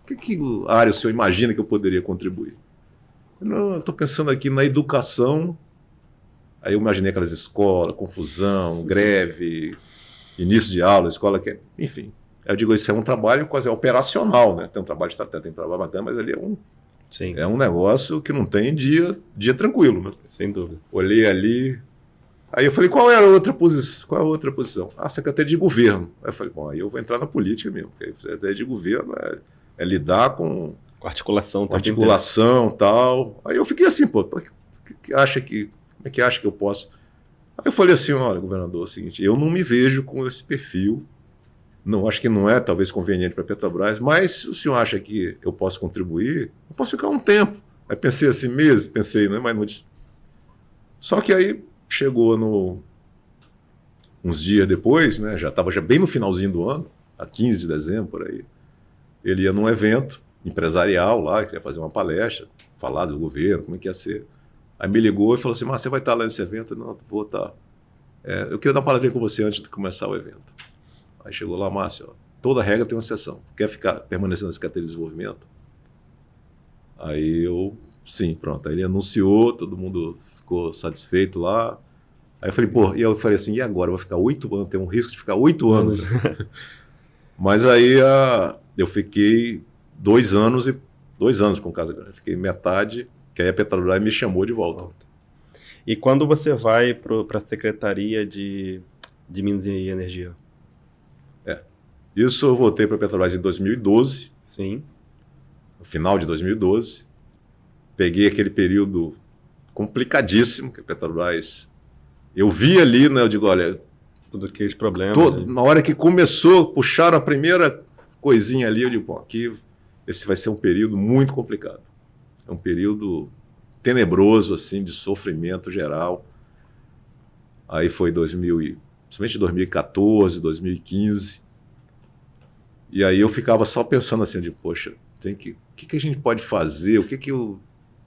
Que área o senhor imagina que eu poderia contribuir? Eu estou pensando aqui na educação. Aí eu imaginei aquelas escolas, confusão, greve, início de aula, escola que... Enfim, eu digo, isso é um trabalho quase operacional, né? Tem um trabalho de estratégia, tem um trabalho bacana, mas ali é um Sim. É um negócio que não tem dia tranquilo, né? Sem dúvida. Olhei ali, aí eu falei, qual é a outra posição? Ah, secretaria de governo. Aí eu falei, bom, aí eu vou entrar na política mesmo, porque secretaria de governo é lidar com articulação, e tal. Aí eu fiquei assim, pô, como é que acha que eu posso? Aí eu falei assim, olha, governador, é o seguinte, eu não me vejo com esse perfil, não, acho que não é talvez conveniente para a Petrobras, mas se o senhor acha que eu posso contribuir, eu posso ficar um tempo. Aí pensei assim, meses, né, mas não disse. Só que aí chegou uns dias depois, né, já estava bem no finalzinho do ano, a 15 de dezembro, por aí, ele ia num evento empresarial lá, queria fazer uma palestra, falar do governo, como é que ia ser. Aí me ligou e falou assim, mas você vai estar lá nesse evento? Não, vou estar. Eu queria dar uma palavrinha com você antes de começar o evento. Aí chegou lá, Márcio, ó, toda regra tem uma exceção. Quer permanecer na Secretaria de Desenvolvimento? Aí sim, pronto. Aí ele anunciou, todo mundo ficou satisfeito lá. Aí eu falei, pô, e eu falei assim, e agora? Eu vou ficar 8 anos, tem um risco de ficar 8 anos. Mas aí eu fiquei 2 anos com Casa Grande. Fiquei metade, que aí a Petrobras me chamou de volta. E quando você vai para a Secretaria de Minas e Energia? Isso eu voltei para a Petrobras em 2012. Sim. No final de 2012. Peguei aquele período complicadíssimo que a Petrobras... Eu vi ali, né, eu digo, olha... Tudo aqueles problemas. Na hora que começou, puxaram a primeira coisinha ali, eu digo, bom, aqui esse vai ser um período muito complicado. É um período tenebroso, assim, de sofrimento geral. Aí foi principalmente 2014, 2015. E aí eu ficava só pensando assim, de, poxa, o que a gente pode fazer? O que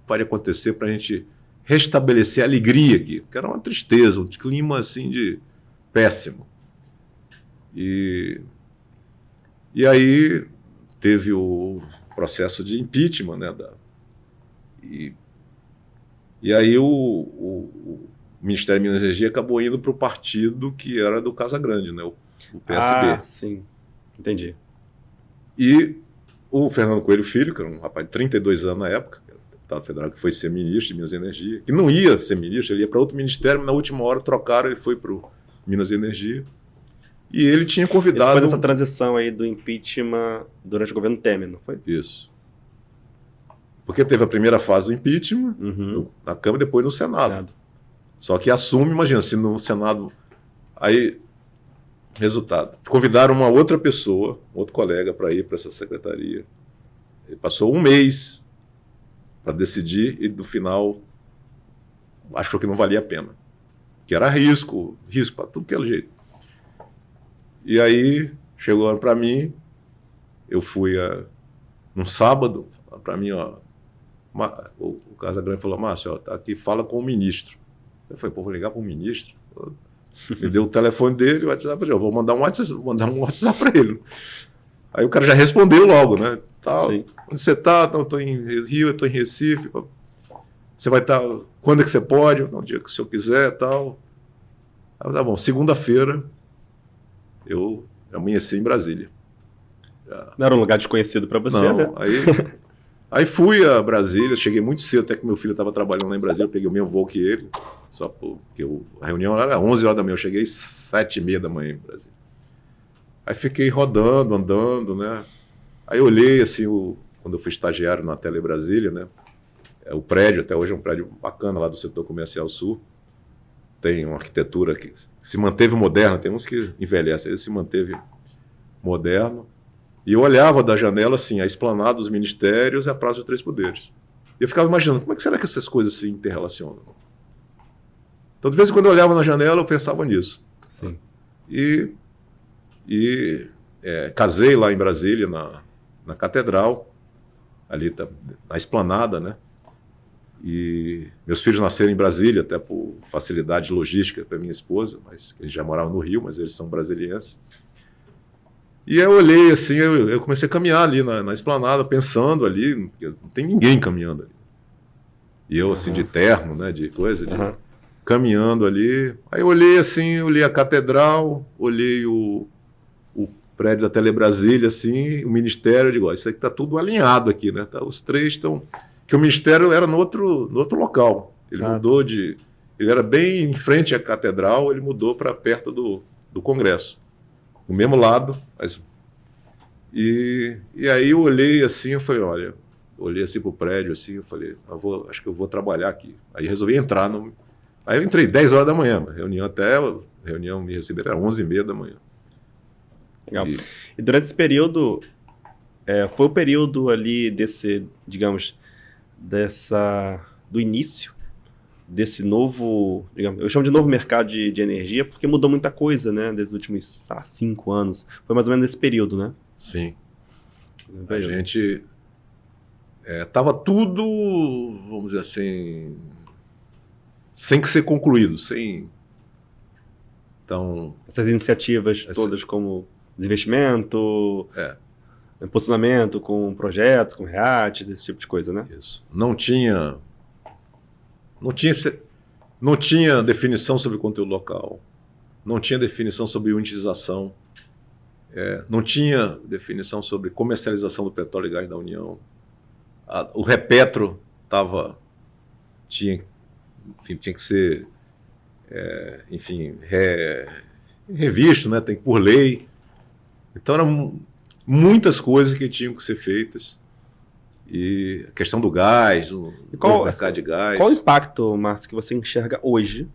pode acontecer para a gente restabelecer a alegria aqui? Porque era uma tristeza, um clima assim de péssimo. E aí teve o processo de impeachment, né? E aí o Ministério da Minas e Energia acabou indo para o partido que era do Casa Grande, né? O PSB. Ah, sim. Entendi. E o Fernando Coelho Filho, que era um rapaz de 32 anos na época, que era deputado federal, que foi ser ministro de Minas e Energia, que não ia ser ministro, ele ia para outro ministério, mas na última hora trocaram, ele foi para o Minas e Energia. E ele tinha convidado... Isso foi nessa transição aí do impeachment durante o governo Temer, não foi? Isso. Porque teve a primeira fase do impeachment, na Câmara e depois no Senado. Só que assume, imagina, se no Senado... Aí... Resultado. Convidaram uma outra pessoa, outro colega, para ir para essa secretaria. Ele passou um mês para decidir e, no final, achou que não valia a pena. Que era risco para tudo que era jeito. E aí, chegou para mim, eu fui num sábado, para mim, ó, o Casa Grande falou, Márcio, ó, tá aqui, fala com o ministro. Eu falei, pô, vou ligar para o ministro? Me deu o telefone dele, o WhatsApp, eu vou mandar um WhatsApp para ele. Aí o cara já respondeu logo, né? Tal, onde você está? Então, eu estou em Rio, eu estou em Recife. Você vai estar... Quando é que você pode? No dia que o senhor quiser, tal. Aí, tá bom, segunda-feira eu amanheci em Brasília. Não era um lugar desconhecido para você, não, né? Aí fui a Brasília, cheguei muito cedo, até que meu filho estava trabalhando lá em Brasília, eu peguei o mesmo voo que ele, só porque a reunião era 11 horas da manhã, eu cheguei às 7h30 da manhã em Brasília. Aí fiquei rodando, andando, né? Aí olhei, assim, quando eu fui estagiário na Tele Brasília, né? O prédio, até hoje é um prédio bacana lá do setor comercial sul, tem uma arquitetura que se manteve moderna, tem uns que envelhecem, ele se manteve moderno. E eu olhava da janela, assim, a esplanada dos ministérios e a Praça dos Três Poderes. E eu ficava imaginando, como é que será que essas coisas se interrelacionam? Então, de vez em quando eu olhava na janela, eu pensava nisso. Sim. Casei lá em Brasília, na Catedral, ali na esplanada, né? E meus filhos nasceram em Brasília, até por facilidade logística para minha esposa, mas eles já moravam no Rio, mas eles são brasilienses. E eu olhei assim, eu comecei a caminhar ali na esplanada, pensando ali, não tem ninguém caminhando ali. E eu assim, de terno, né, de coisa, caminhando ali. Aí eu olhei assim, olhei a catedral, olhei o prédio da Tele Brasília, assim, o ministério, eu digo, ó, isso aqui tá tudo alinhado aqui, né? Os três estão... que o ministério era no outro local. Ele mudou de... Ele era bem em frente à catedral, ele mudou para perto do Congresso. No mesmo lado. E aí eu olhei assim, eu falei, olha... Olhei assim para o prédio, assim, eu falei, acho que eu vou trabalhar aqui. Aí resolvi entrar. Aí eu entrei 10 horas da manhã, reunião me receberam, era 11h30 da manhã. Legal. E durante esse período, foi o período ali desse, digamos, do início desse novo, digamos, eu chamo de novo mercado de energia, porque mudou muita coisa, né, desde os últimos 5 anos. Foi mais ou menos nesse período, né? Sim. A gente... Estava tudo, vamos dizer assim, sem que ser concluído, Então... Essas iniciativas todas como desinvestimento, posicionamento com projetos, com REAT, esse tipo de coisa, né? Isso. Não tinha definição sobre conteúdo local, não tinha definição sobre unitização, não tinha definição sobre comercialização do petróleo e gás da União. O Repetro tinha que ser, revisto, né? Tem por lei. Então eram muitas coisas que tinham que ser feitas. E a questão do gás, o mercado de gás. Qual o impacto, Márcio, que você enxerga hoje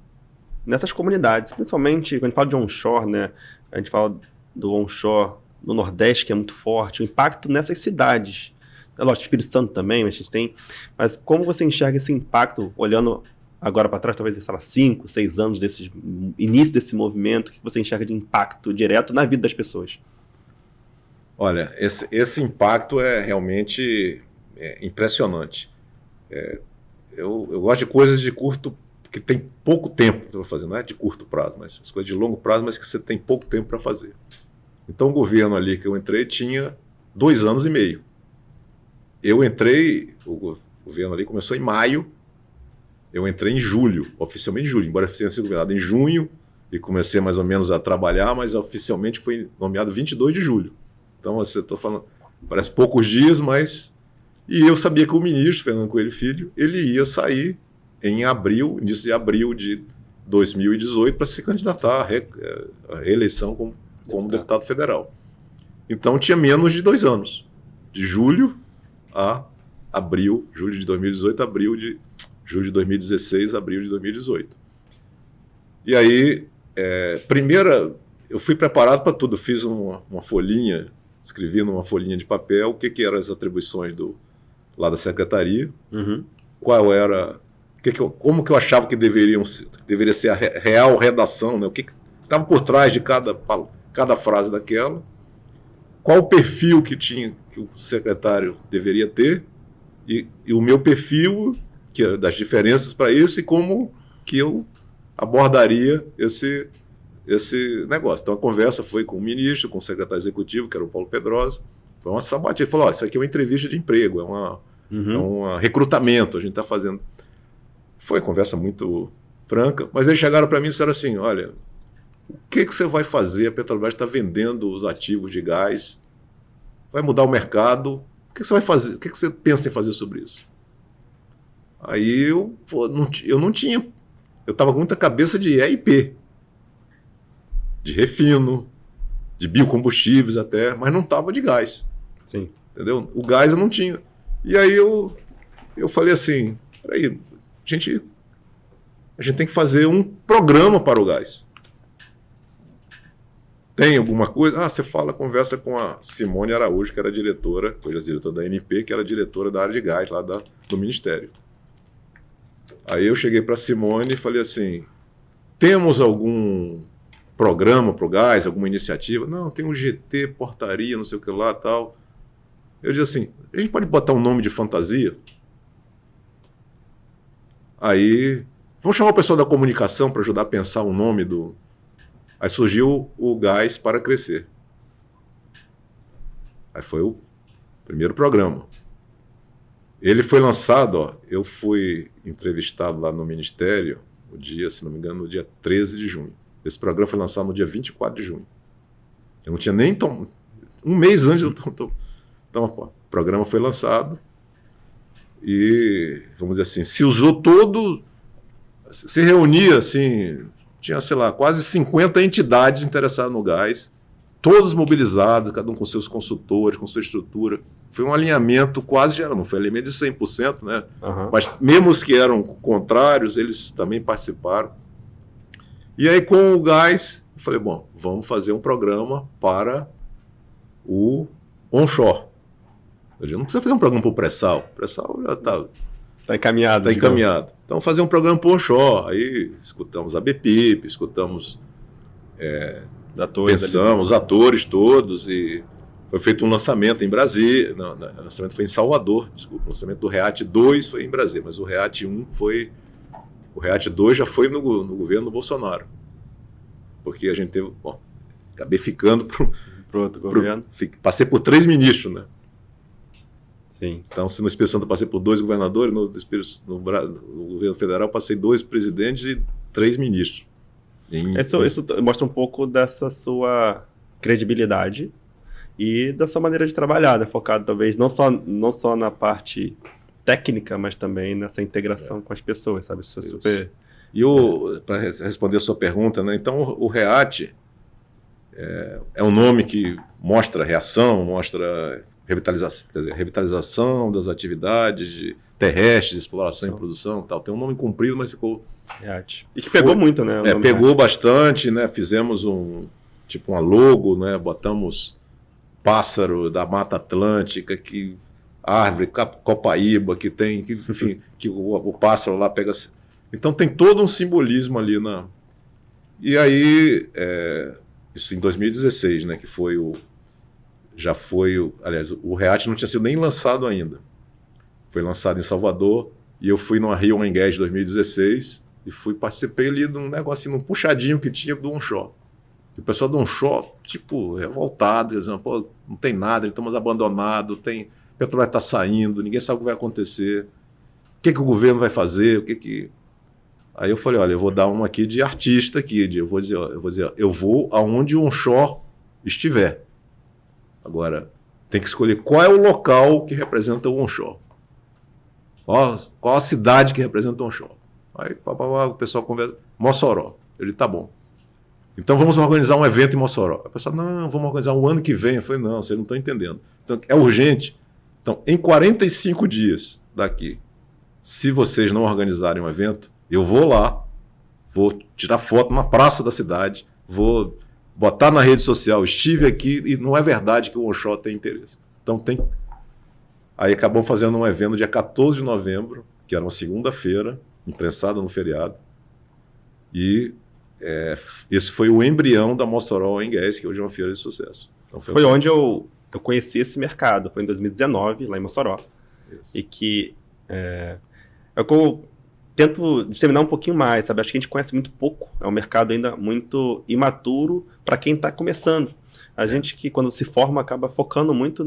nessas comunidades, principalmente quando a gente fala de onshore, né? A gente fala do onshore no Nordeste, que é muito forte, o impacto nessas cidades. É lógico, Espírito Santo também, a gente tem. Mas como você enxerga esse impacto, olhando agora para trás, talvez, 5, 6 anos desse início desse movimento, o que você enxerga de impacto direto na vida das pessoas? Olha, esse impacto é realmente impressionante. Eu gosto de coisas de curto, que tem pouco tempo para fazer, não é de curto prazo, mas as coisas de longo prazo, mas que você tem pouco tempo para fazer. Então o governo ali que eu entrei tinha 2 anos e meio. Eu entrei, o governo ali começou em maio, eu entrei em julho, oficialmente em julho, embora eu tenha sido governado em junho e comecei mais ou menos a trabalhar, mas oficialmente fui nomeado 22 de julho. Então, você está falando, parece poucos dias, mas... E eu sabia que o ministro, Fernando Coelho Filho, ele ia sair em abril, início de abril de 2018, para se candidatar à reeleição como deputado federal. Então, tinha menos de 2 anos, de julho a abril, julho de 2018, julho de 2016, abril de 2018. E aí, eu fui preparado para tudo. Eu fiz uma folhinha, escrevi numa folhinha de papel o que eram as atribuições lá da secretaria, qual era, como que eu achava que deveria ser a real redação, né? O que estava por trás de cada frase daquela, qual o perfil que o secretário deveria ter, e o meu perfil, das diferenças para isso, e como que eu abordaria esse negócio. Então a conversa foi com o ministro, com o secretário executivo, que era o Paulo Pedrosa. Foi uma sabatina. Ele falou, isso aqui é uma entrevista de emprego, é um recrutamento, a gente está fazendo. Foi uma conversa muito franca, mas eles chegaram para mim e disseram assim, olha, o que você vai fazer? A Petrobras está vendendo os ativos de gás, vai mudar o mercado, o que você vai fazer? O que você pensa em fazer sobre isso? Aí eu não tinha, eu estava com muita cabeça de EIP, de refino, de biocombustíveis até, mas não estava de gás. Sim. Entendeu? O gás eu não tinha. E aí eu falei assim, peraí, a gente tem que fazer um programa para o gás. Tem alguma coisa? Você conversa com a Simone Araújo, que era diretora, hoje é diretora da ANP, que era diretora da área de gás lá do Ministério. Aí eu cheguei para a Simone e falei assim, temos algum programa para o gás, alguma iniciativa? Não, tem um GT, portaria, não sei o que lá, tal. Eu disse assim, a gente pode botar um nome de fantasia? Aí, vamos chamar o pessoal da comunicação para ajudar a pensar o nome Aí surgiu o Gás para Crescer. Aí foi o primeiro programa. Ele foi lançado, eu fui entrevistado lá no Ministério, se não me engano, no dia 13 de junho. Esse programa foi lançado no dia 24 de junho. Eu não tinha nem um mês antes. Então, o programa foi lançado e, vamos dizer assim, se usou todo, se reunia assim, tinha, sei lá, quase 50 entidades interessadas no gás, todos mobilizados, cada um com seus consultores, com sua estrutura. Foi um alinhamento quase geral, não foi alinhamento de 100%, né? Uhum. Mas mesmo os que eram contrários, eles também participaram. E aí, com o gás, eu falei, bom, vamos fazer um programa para o onshore. Eu digo, não precisa fazer um programa para o pré-sal. O pré-sal já está encaminhado. Está encaminhado. Então, fazer um programa para o onshore. Aí, escutamos a BPIP, escutamos... pensamos, os atores todos, e foi feito um lançamento em Brasília, o lançamento foi em Salvador, desculpa, o lançamento do REAT 2 foi em Brasília, mas o REAT 1 foi, o REAT 2 já foi no governo do Bolsonaro, porque a gente teve, bom, acabei ficando para outro governo. Passei por 3 ministros, né? Sim. Então, se no Espírito Santo eu passei por 2 governadores, no governo federal passei 2 presidentes e 3 ministros. Isso mostra um pouco dessa sua credibilidade e da sua maneira de trabalhar, né? Focado talvez não só na parte técnica, mas também nessa integração com as pessoas, sabe? Isso é super... E para responder a sua pergunta, né? Então o REAT é um nome que mostra reação, mostra revitalização, quer dizer, revitalização das atividades terrestres, de exploração e produção, tal. Tem um nome comprido, mas ficou... REAT. E que pegou muito, né? Pegou bastante, né? Fizemos uma logo, né? Botamos pássaro da Mata Atlântica, árvore, copaíba, enfim, que o pássaro lá pega. Então tem todo um simbolismo ali E aí, isso em 2016, né? Que foi aliás, o REAT não tinha sido nem lançado ainda. Foi lançado em Salvador e eu fui numa Rio Oil & Gas de 2016 e participei ali de um negócio, num puxadinho que tinha do onshore. E o pessoal do onshore, revoltado, dizendo, pô, não tem nada, estamos abandonados, Petrobras está saindo, ninguém sabe o que vai acontecer, o que o governo vai fazer, Aí eu falei, olha, eu vou dar uma aqui de artista aqui, eu vou dizer, eu vou aonde o onshore estiver. Agora, tem que escolher qual é o local que representa o onshore. Qual a cidade que representa o onshore. Aí o pessoal conversa, Mossoró. Ele, tá bom. Então vamos organizar um evento em Mossoró. A pessoa, não, vamos organizar o ano que vem. Eu falei, não, vocês não estão entendendo. Então, é urgente. Então, em 45 dias daqui, se vocês não organizarem um evento, eu vou lá, vou tirar foto na praça da cidade, vou botar na rede social, estive aqui e não é verdade que o onshore tem interesse. Então tem... Aí acabamos fazendo um evento dia 14 de novembro, que era uma segunda-feira, imprensado no feriado, e esse foi o embrião da Mossoró Oil & Gas, que hoje é uma feira de sucesso. Então, foi onde eu conheci esse mercado, foi em 2019, lá em Mossoró. Isso. E que eu tento disseminar um pouquinho mais, sabe? Acho que a gente conhece muito pouco, é um mercado ainda muito imaturo para quem está começando. A gente que quando se forma acaba focando muito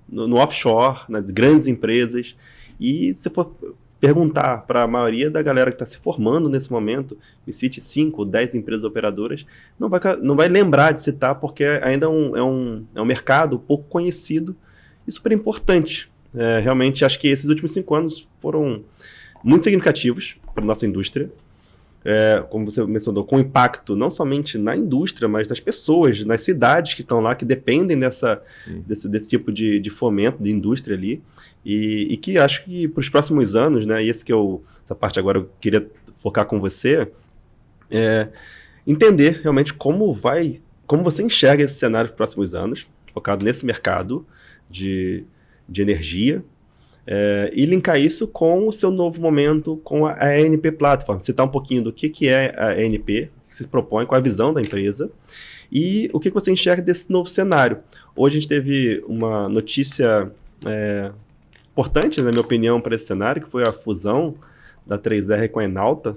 no offshore, nas grandes empresas, e se for perguntar para a maioria da galera que está se formando nesse momento, me cite 5 ou 10 empresas operadoras, não vai lembrar de citar, porque ainda é um mercado pouco conhecido e super importante. Realmente, acho que esses últimos 5 anos foram muito significativos para a nossa indústria, como você mencionou, com impacto não somente na indústria, mas das pessoas, nas cidades que estão lá, que dependem desse tipo de fomento, de indústria ali, e que acho que para os próximos anos, né, e essa parte agora eu queria focar com você, entender realmente como você enxerga esse cenário para os próximos anos, focado nesse mercado de energia, e linkar isso com o seu novo momento com a ANP Platform. Citar um pouquinho do que é a ANP, o que se propõe, qual a visão da empresa e o que você enxerga desse novo cenário. Hoje a gente teve uma notícia importante, na minha opinião, para esse cenário, que foi a fusão da 3R com a Enalta,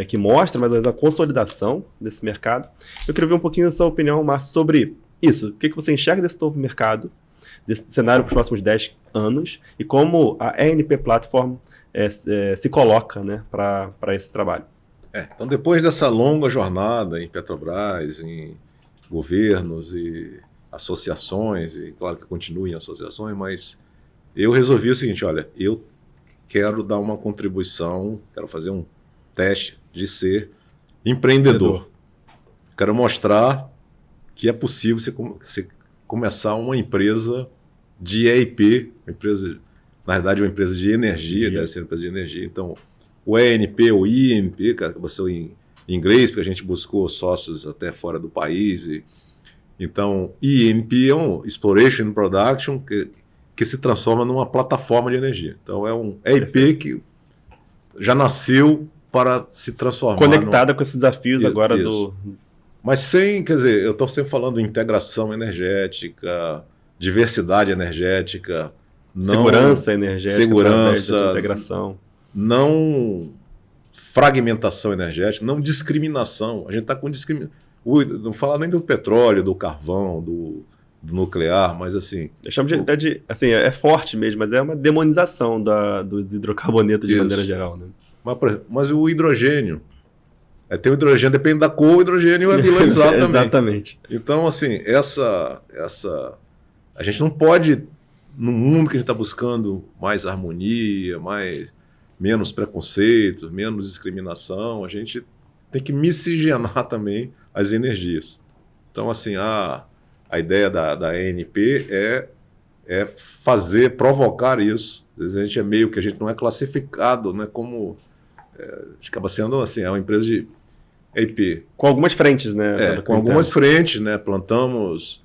que mostra mais ou menos a consolidação desse mercado. Eu queria ver um pouquinho da sua opinião, Márcio, sobre isso. O que você enxerga desse novo mercado, desse cenário para os próximos 10 anos e como a ANP Platform se coloca, né, para esse trabalho. Então, depois dessa longa jornada em Petrobras, em governos e associações, e claro que continuem associações, mas eu resolvi o seguinte, olha, eu quero dar uma contribuição, quero fazer um teste de ser empreendedor. Quero mostrar que é possível você começar uma empresa de EIP, na verdade uma empresa de energia, deve ser uma empresa de energia. Então, o ENP, o INP, que você em inglês, porque a gente buscou sócios até fora do país. Então, INP é um Exploration and Production, que se transforma numa plataforma de energia. Então, é um EIP que já nasceu para se transformar. Conectada com esses desafios agora do... Mas sem, quer dizer, eu estou sempre falando integração energética, diversidade energética, segurança energética, segurança, integração. Não fragmentação energética, não discriminação. A gente está com discriminação. Não falar nem do petróleo, do carvão, do nuclear, mas assim... Deixamos assim, é forte mesmo, mas é uma demonização dos hidrocarbonetos de maneira geral, né? Mas o hidrogênio, tem o hidrogênio, depende da cor, o hidrogênio é vilanizado também. Exatamente. Então, assim, a gente não pode, no mundo que a gente está buscando mais harmonia, menos preconceito, menos discriminação, a gente tem que miscigenar também as energias. Então, assim, a ideia da ENP é provocar isso. Às vezes a gente meio que a gente não é classificado, né, como... acaba sendo assim, é uma empresa de EIP. Com algumas frentes, né? Com algumas frentes, né? Plantamos,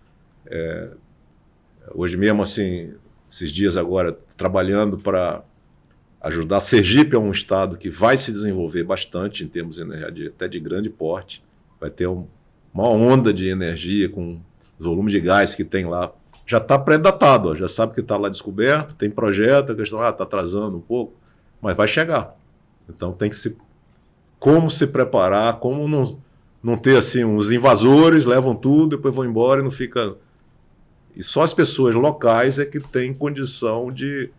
hoje mesmo, assim, esses dias agora, trabalhando para ajudar. Sergipe é um estado que vai se desenvolver bastante em termos de energia, até de grande porte. Vai ter uma onda de energia com os volumes de gás que tem lá. Já está pré-datado, já sabe que está lá descoberto, tem projeto, a questão está atrasando um pouco, mas vai chegar. Então tem que como se preparar, como não ter assim, uns invasores, levam tudo, depois vão embora e não fica... E só as pessoas locais é que têm condição de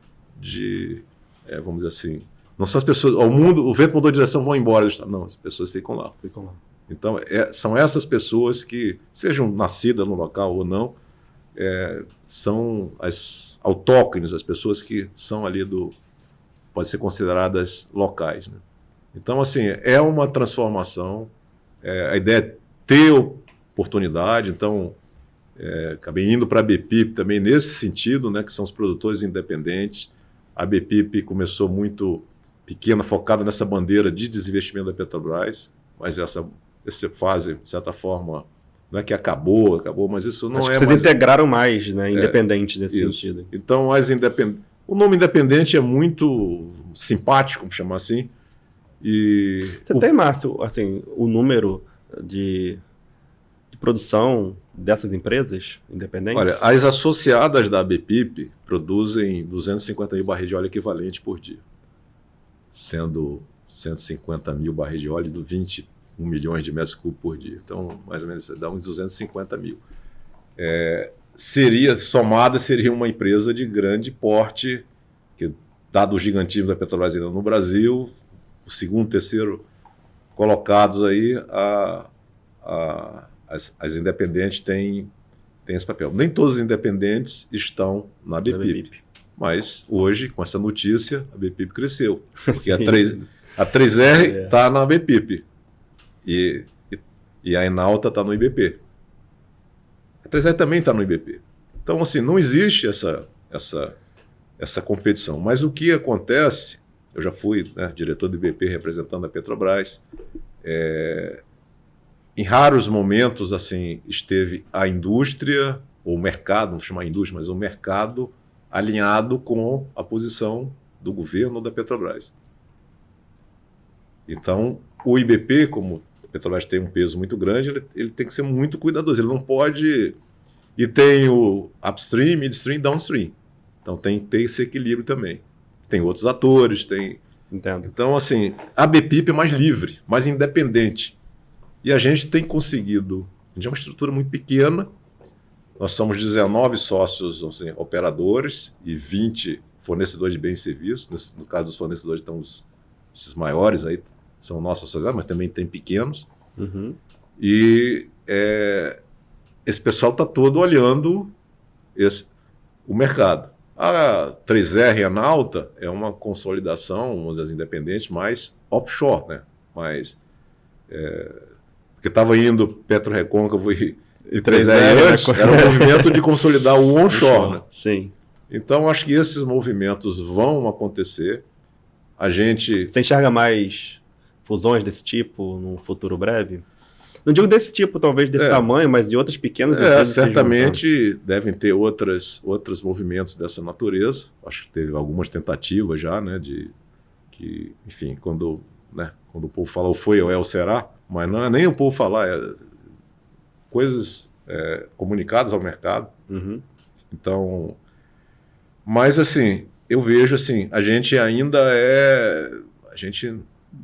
vamos dizer assim, não são as pessoas, o vento mudou de direção, vão embora. Não, as pessoas ficam lá. Então são essas pessoas que, sejam nascidas no local ou não, são as autóctones, as pessoas que são ali pode ser consideradas locais, né? Então, assim, é uma transformação, a ideia é ter oportunidade, então, acabei indo para a BPIP também nesse sentido, né, que são os produtores independentes. A BPIP começou muito pequena, focada nessa bandeira de desinvestimento da Petrobras, mas essa fase, de certa forma, não é que acabou, mas isso não Acho é que vocês mais... integraram mais, né, independentes nesse sentido. Então, o nome independente é muito simpático, vamos chamar assim. Você tem, Márcio, assim, o número de produção dessas empresas independentes? Olha, as associadas da BPIP produzem 250 mil barris de óleo equivalente por dia, sendo 150 mil barris de óleo de 21 milhões de metros cúbicos por dia. Então, mais ou menos, dá uns 250 mil. Somada, seria uma empresa de grande porte, que, dado o gigantismo da Petrobras ainda no Brasil, o segundo, terceiro colocados aí, as independentes têm esse papel. Nem todos os independentes estão na BPIP. Mas hoje, com essa notícia, a BPIP cresceu. Porque a 3R está na BPIP. E a Enalta está no IBP. A 3R também está no IBP. Então, assim, não existe essa competição. Mas o que acontece, eu já fui, né, diretor do IBP representando a Petrobras, em raros momentos, assim, esteve a indústria, ou o mercado, vamos chamar indústria, mas o mercado alinhado com a posição do governo ou da Petrobras. Então, o IBP, como a Petrobras tem um peso muito grande, ele tem que ser muito cuidadoso, ele não pode... E tem o upstream, midstream, downstream. Então tem que ter esse equilíbrio também. Tem outros atores, tem... Entendo. Então, assim, a BPIP é mais livre, mais independente. E a gente tem conseguido... A gente é uma estrutura muito pequena, nós somos 19 sócios, assim, operadores e 20 fornecedores de bens e serviços. No caso dos fornecedores estão esses maiores aí, são nossos sociedades, mas também tem pequenos. Uhum. E esse pessoal está todo olhando o mercado. A 3R Enalta é uma consolidação, vamos dizer, independente, mais offshore, né? Mais, porque estava indo PetroRecôncavo e 3R antes, era um movimento de consolidar o onshore, né? Sim. Então, acho que esses movimentos vão acontecer. Você enxerga mais fusões desse tipo num futuro breve? Não digo desse tipo, talvez desse tamanho, mas de outras pequenas empresas. Certamente devem ter outros movimentos dessa natureza. Acho que teve algumas tentativas já, né? Enfim, quando o povo fala o foi ou é o será, mas não é nem o povo falar, é coisas comunicadas ao mercado. Uhum. Então, mas assim, eu vejo assim, a gente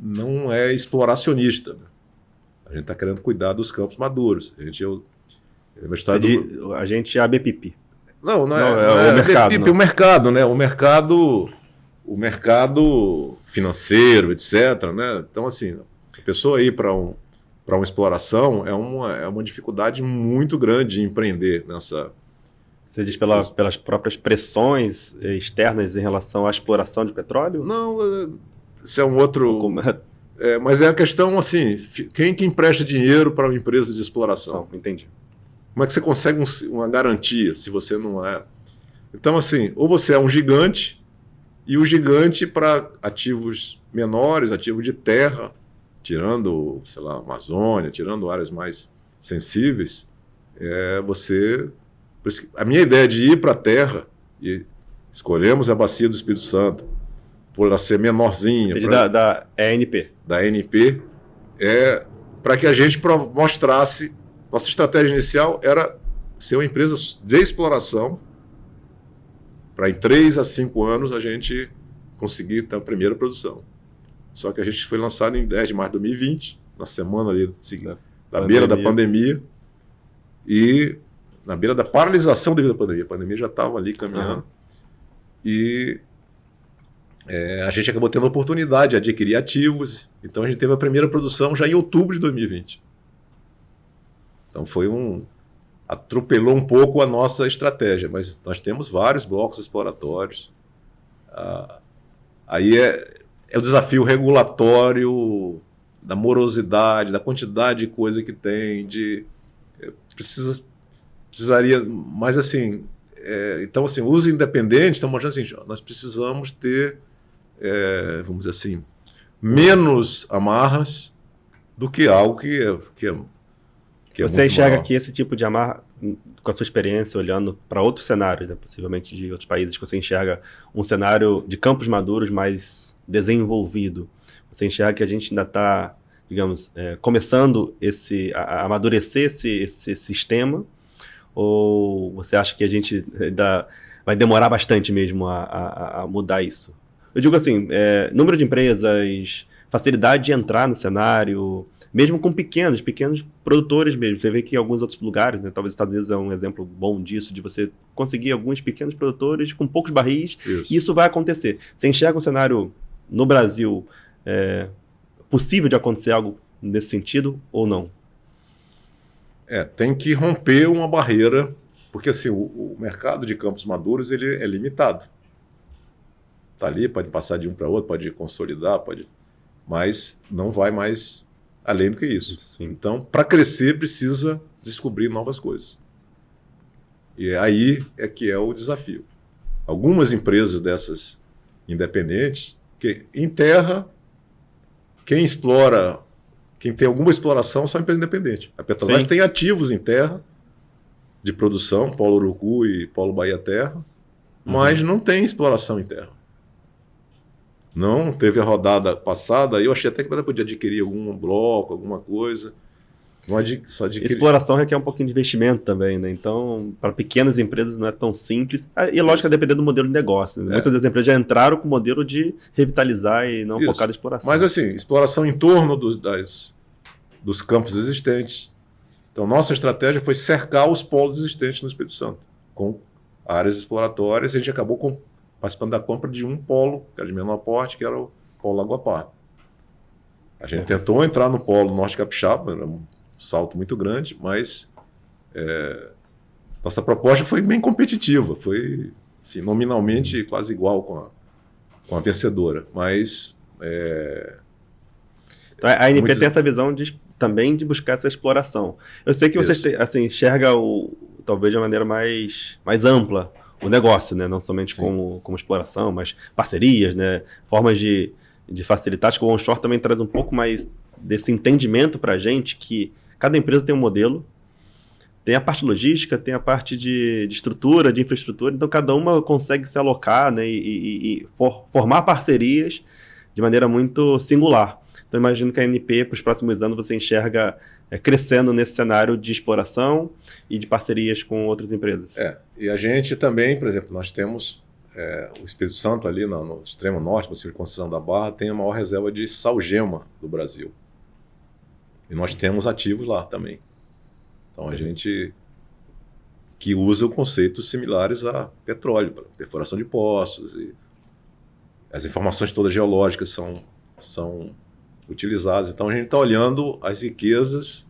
não é exploracionista, né? A gente está querendo cuidar dos campos maduros. A gente é a BPP. Não é o mercado. BPP, o mercado, né? O mercado financeiro, etc. Né? Então, assim, a pessoa ir para uma exploração é uma dificuldade muito grande de empreender nessa. Você diz pelas próprias pressões externas em relação à exploração de petróleo? Não, isso é um outro. Mas é a questão assim, quem que empresta dinheiro para uma empresa de exploração? Entendi. Como é que você consegue uma garantia se você não é? Então, assim, ou você é um gigante, e o gigante para ativos menores, ativos de terra, tirando, sei lá, Amazônia, tirando áreas mais sensíveis, a minha ideia de ir para a terra, e escolhemos a Bacia do Espírito Santo, por ela ser menorzinha. Da ENP. Da ANP, para que a gente mostrasse. Nossa estratégia inicial era ser uma empresa de exploração, para em 3 a 5 anos a gente conseguir ter a primeira produção. Só que a gente foi lançado em 10 de março de 2020, na semana ali da beira da pandemia, e na beira da paralisação devido à pandemia. A pandemia já estava ali caminhando. E a gente acabou tendo a oportunidade de adquirir ativos. Então a gente teve a primeira produção já em outubro de 2020. Então atropelou um pouco a nossa estratégia, mas nós temos vários blocos exploratórios. Aí é o desafio regulatório, da morosidade, da quantidade de coisa que tem, precisaria, mas assim, então assim, os independentes estão mostrando assim, nós precisamos ter, vamos dizer assim, menos amarras do que algo que é Você enxerga que esse tipo de amarra, com a sua experiência, olhando para outros cenários, né, possivelmente de outros países, que você enxerga um cenário de campos maduros mais desenvolvido, você enxerga que a gente ainda está, digamos, começando a amadurecer esse sistema, ou você acha que a gente ainda vai demorar bastante mesmo a mudar isso? Eu digo assim, número de empresas, facilidade de entrar no cenário, mesmo com pequenos produtores mesmo. Você vê que em alguns outros lugares, né, talvez os Estados Unidos é um exemplo bom disso, de você conseguir alguns pequenos produtores com poucos barris, e isso vai acontecer. Você enxerga um cenário no Brasil possível de acontecer algo nesse sentido ou não? Tem que romper uma barreira, porque assim, o mercado de campos maduros ele é limitado. Está ali, pode passar de um para outro, pode consolidar, mas não vai mais além do que isso. Sim. Então, para crescer, precisa descobrir novas coisas. E aí que é o desafio. Algumas empresas dessas independentes, que em terra, quem tem alguma exploração são empresas independentes. A Petrobras tem ativos em terra, de produção, Polo Urucu e Polo Bahia Terra, mas não tem exploração em terra. Não teve a rodada passada, eu achei até que podia adquirir algum bloco, alguma coisa. Só adquirir. Exploração requer um pouquinho de investimento também, né? Então, para pequenas empresas não é tão simples. E lógico, dependendo do modelo de negócio. Né? Muitas das empresas já entraram com o modelo de revitalizar e não focar na exploração. Mas assim, exploração em torno dos campos existentes. Então, nossa estratégia foi cercar os polos existentes no Espírito Santo, com áreas exploratórias. A gente acabou participando da compra de um polo, que era de menor porte, que era o Polo Água Parda. A gente tentou entrar no Polo Norte Capixaba, era um salto muito grande, mas nossa proposta foi bem competitiva, foi enfim, nominalmente quase igual com a vencedora, mas Então, a ANP muitos- tem essa visão também de buscar essa exploração. Eu sei que você Isso. assim, enxerga talvez de uma maneira mais ampla o negócio, né? Não somente Sim. como exploração, mas parcerias, né? Formas de facilitar. Acho que o onshore também traz um pouco mais desse entendimento para a gente que cada empresa tem um modelo, tem a parte logística, tem a parte de estrutura, de infraestrutura, então cada uma consegue se alocar, né, e formar parcerias de maneira muito singular. Então imagino que a ANP, para os próximos anos, você enxerga crescendo nesse cenário de exploração e de parcerias com outras empresas. E a gente também, por exemplo, nós temos o Espírito Santo ali no extremo norte, no Circo Conceição da Barra, tem a maior reserva de salgema do Brasil. E nós temos ativos lá também. Então a gente que usa conceitos similares a petróleo, para perfuração de poços, e as informações todas geológicas são utilizadas. Então a gente está olhando as riquezas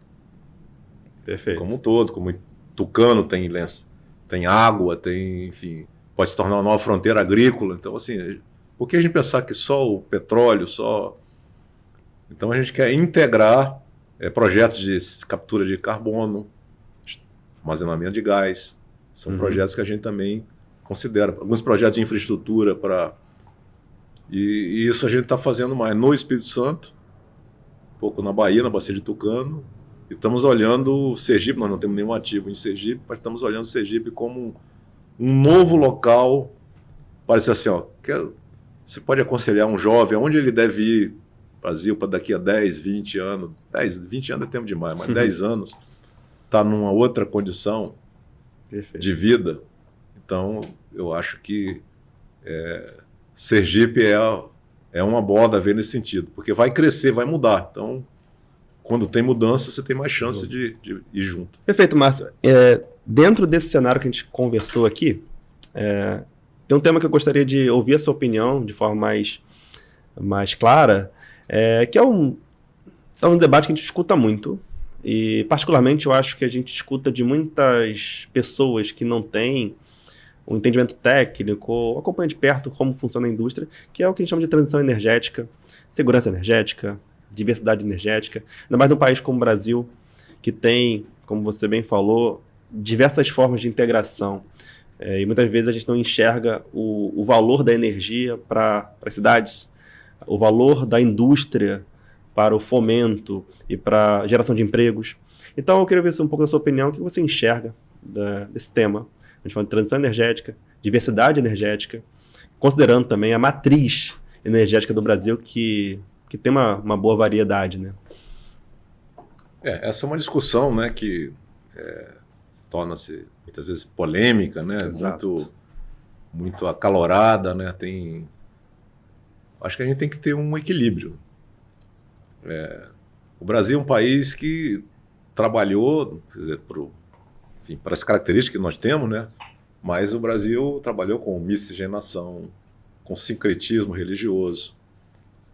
Perfeito. como um todo, como Tucano tem água, enfim, pode se tornar uma nova fronteira agrícola. Então, assim, por que a gente pensar que só o petróleo, Então a gente quer integrar projetos de captura de carbono, armazenamento de gás. São projetos que a gente também considera. Alguns projetos de infraestrutura E isso a gente está fazendo mais no Espírito Santo, um pouco na Bahia, na Bacia de Tucano. E estamos olhando o Sergipe, nós não temos nenhum ativo em Sergipe, mas estamos olhando o Sergipe como um novo local. Parece assim, você pode aconselhar um jovem aonde ele deve ir Brasil para daqui a 10, 20 anos. 20 anos é tempo demais, mas 10 anos está numa outra condição de vida. Então, eu acho que Sergipe é uma bola a ver nesse sentido, porque vai crescer, vai mudar. Então, quando tem mudança, você tem mais chance de ir junto. Perfeito, Márcio. Dentro desse cenário que a gente conversou aqui, tem um tema que eu gostaria de ouvir a sua opinião de forma mais clara, que é um debate que a gente escuta muito, e particularmente eu acho que a gente escuta de muitas pessoas que não têm um entendimento técnico, ou acompanha de perto como funciona a indústria, que é o que a gente chama de transição energética, segurança energética, diversidade energética, ainda mais num país como o Brasil, que tem, como você bem falou, diversas formas de integração. E muitas vezes a gente não enxerga o valor da energia para as cidades, o valor da indústria para o fomento e para a geração de empregos. Então eu queria ver um pouco da sua opinião, o que você enxerga desse tema. A gente fala de transição energética, diversidade energética, considerando também a matriz energética do Brasil, que tem uma boa variedade, né? Essa é uma discussão, né, que torna-se muitas vezes polêmica, né? Muito acalorada, né? Acho que a gente tem que ter um equilíbrio. O Brasil é um país que trabalhou, quer dizer, para as características que nós temos, né? Mas o Brasil trabalhou com miscigenação, com sincretismo religioso.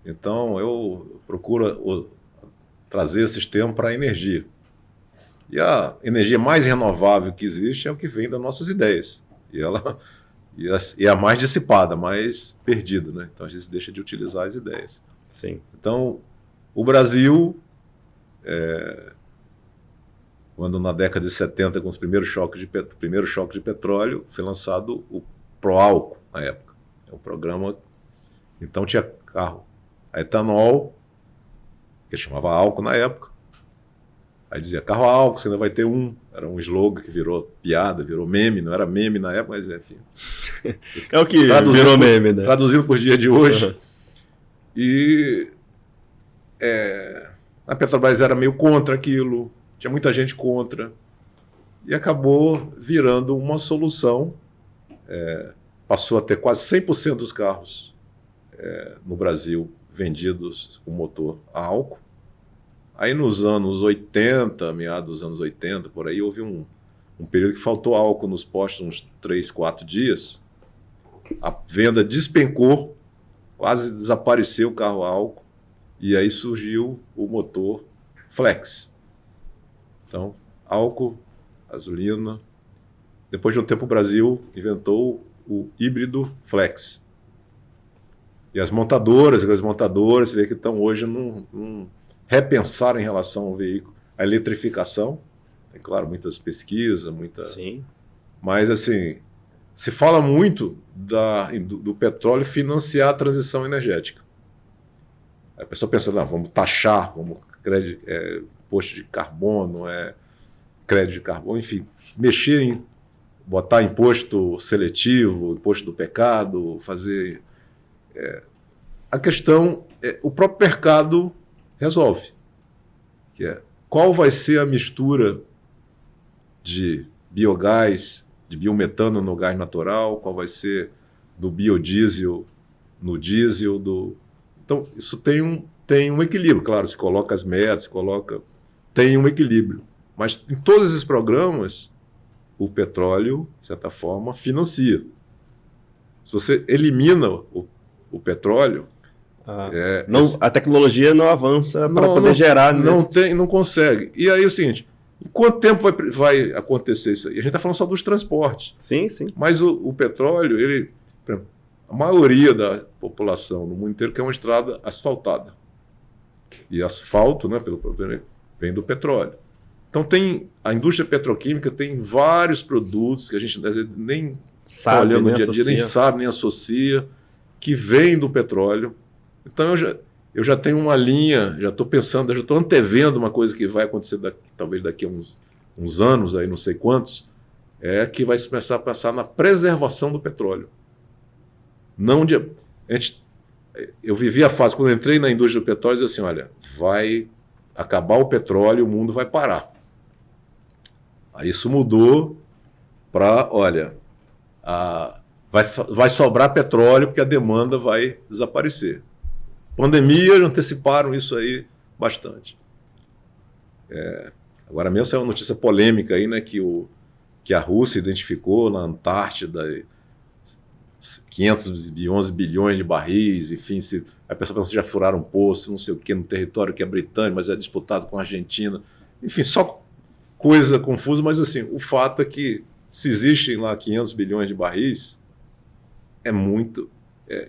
Então, eu procuro trazer esses termos para a energia. E a energia mais renovável que existe é o que vem das nossas ideias. E é a mais dissipada, mais perdida, né? Então, a gente deixa de utilizar as ideias. Sim. Então, o Brasil, quando na década de 70, com os primeiros choques de petróleo, foi lançado o Proálcool, na época. É um programa. Então, tinha carro a etanol, que chamava álcool na época. Aí dizia, carro a álcool, você ainda vai ter um. Era um slogan que virou piada, virou meme. Não era meme na época, mas enfim. É o que virou meme, né? Traduzindo por dia de hoje. E a Petrobras era meio contra aquilo, tinha muita gente contra. E acabou virando uma solução. Passou a ter quase 100% dos carros no Brasil vendidos com motor a álcool. Aí nos anos 80, meados dos anos 80, por aí, houve um período que faltou álcool nos postos, uns 3, 4 dias. A venda despencou, quase desapareceu o carro a álcool, e aí surgiu o motor flex. Então, álcool, gasolina. Depois de um tempo o Brasil inventou o híbrido flex. E as montadoras, você vê que estão hoje num repensar em relação ao veículo. A eletrificação, tem, claro, muitas pesquisas, Sim. Mas, assim, se fala muito do petróleo financiar a transição energética. A pessoa pensa, não, vamos taxar, vamos imposto de carbono, crédito de carbono, enfim, botar imposto seletivo, imposto do pecado, fazer... A questão, o próprio mercado resolve, que é qual vai ser a mistura de biogás, de biometano no gás natural, qual vai ser do biodiesel no diesel. Então, isso tem um equilíbrio, claro, se coloca as metas, tem um equilíbrio. Mas em todos esses programas, o petróleo, de certa forma, financia. Se você elimina o petróleo... a tecnologia não avança para poder gerar... Não consegue. E aí é o seguinte, em quanto tempo vai acontecer isso aí? A gente está falando só dos transportes. Sim, sim. Mas o petróleo, a maioria da população no mundo inteiro quer uma estrada asfaltada. E asfalto, né, vem do petróleo. Então a indústria petroquímica tem vários produtos que a gente às vezes nem está olhando no dia a dia, nem sabe, nem associa, que vêm do petróleo. Então eu já tenho uma linha, já estou pensando, já estou antevendo uma coisa que vai acontecer talvez daqui a uns anos, aí não sei quantos, que vai começar a pensar na preservação do petróleo. Eu vivi a fase, quando eu entrei na indústria do petróleo, eu disse assim, olha, vai acabar o petróleo e o mundo vai parar. Aí isso mudou para, olha, vai sobrar petróleo porque a demanda vai desaparecer. Pandemia, anteciparam isso aí bastante. Agora mesmo saiu uma notícia polêmica aí, né, que a Rússia identificou na Antártida 511 bilhões de barris, enfim, a pessoa pensa que já furaram um poço, não sei o que, no território que é britânico, mas é disputado com a Argentina. Enfim, só coisa confusa, mas assim, o fato é que se existem lá 500 bilhões de barris, é muito.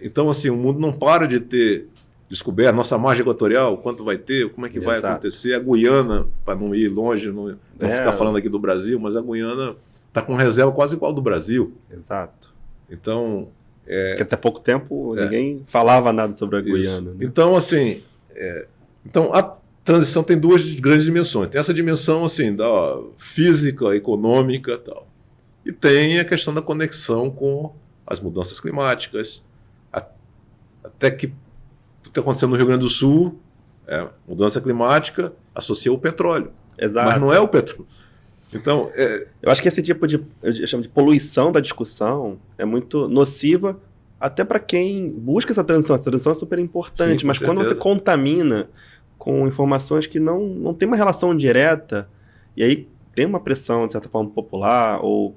Então, assim, o mundo não para de ter descoberto, nossa margem equatorial, quanto vai ter, como é que vai acontecer, a Guiana, para não ir longe, não ficar falando aqui do Brasil, mas a Guiana está com reserva quase igual ao do Brasil. Exato. Então... Porque até pouco tempo ninguém falava nada sobre a Guiana. Né? Então, assim, então a transição tem duas grandes dimensões. Tem essa dimensão assim, da física, econômica e tal. E tem a questão da conexão com as mudanças climáticas. Até que o que está acontecendo no Rio Grande do Sul, mudança climática, associa o petróleo. Exato. Mas não é o petróleo. Então, eu acho que esse tipo eu chamo de poluição da discussão é muito nociva até para quem busca essa transição. Essa transição é super importante, sim, mas quando você contamina com informações que não tem uma relação direta, e aí tem uma pressão, de certa forma, popular, ou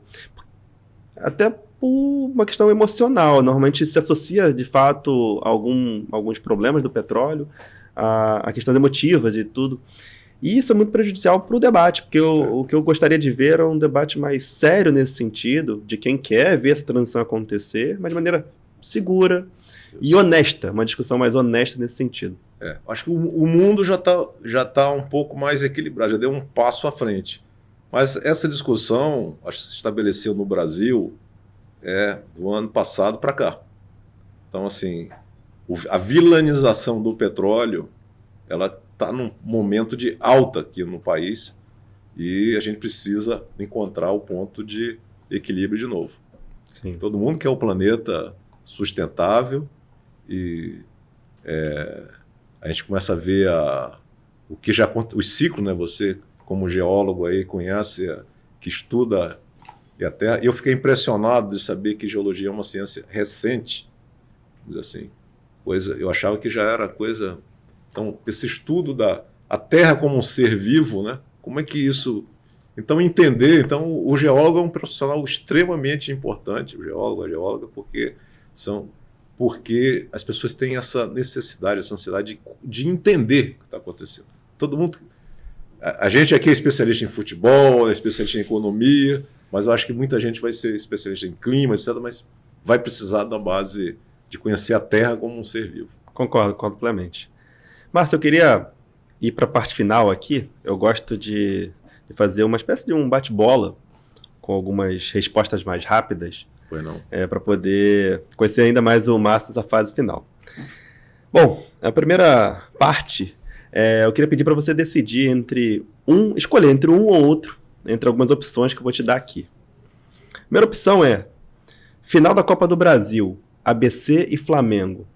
até por uma questão emocional. Normalmente se associa, de fato, a alguns problemas do petróleo, a questões emotivas e tudo. E isso é muito prejudicial para o debate, porque o que eu gostaria de ver é um debate mais sério nesse sentido, de quem quer ver essa transição acontecer, mas de maneira segura e honesta, uma discussão mais honesta nesse sentido. Acho que o mundo já tá um pouco mais equilibrado, já deu um passo à frente. Mas essa discussão, acho que se estabeleceu no Brasil do ano passado para cá. Então, assim, a vilanização do petróleo, ela está num momento de alta aqui no país e a gente precisa encontrar o ponto de equilíbrio de novo. Sim. Todo mundo quer o planeta sustentável e a gente começa a ver os ciclos, né? Você, como geólogo aí, conhece, que estuda a Terra. E eu fiquei impressionado de saber que geologia é uma ciência recente, assim, eu achava que já era coisa... Então, esse estudo da Terra como um ser vivo, né? Como é que isso... Então, entender... Então, o geólogo é um profissional extremamente importante, o geólogo, a geóloga, porque as pessoas têm essa necessidade, essa ansiedade de entender o que está acontecendo. Todo mundo... A gente aqui é especialista em futebol, é especialista em economia, mas eu acho que muita gente vai ser especialista em clima, etc., mas vai precisar da base de conhecer a Terra como um ser vivo. Concordo plenamente. Márcio, eu queria ir para a parte final aqui. Eu gosto de fazer uma espécie de um bate-bola com algumas respostas mais rápidas. Foi não? Para poder conhecer ainda mais o Márcio nessa fase final. Bom, a primeira parte, eu queria pedir para você decidir escolher entre um ou outro, entre algumas opções que eu vou te dar aqui. A primeira opção é final da Copa do Brasil, ABC e Flamengo.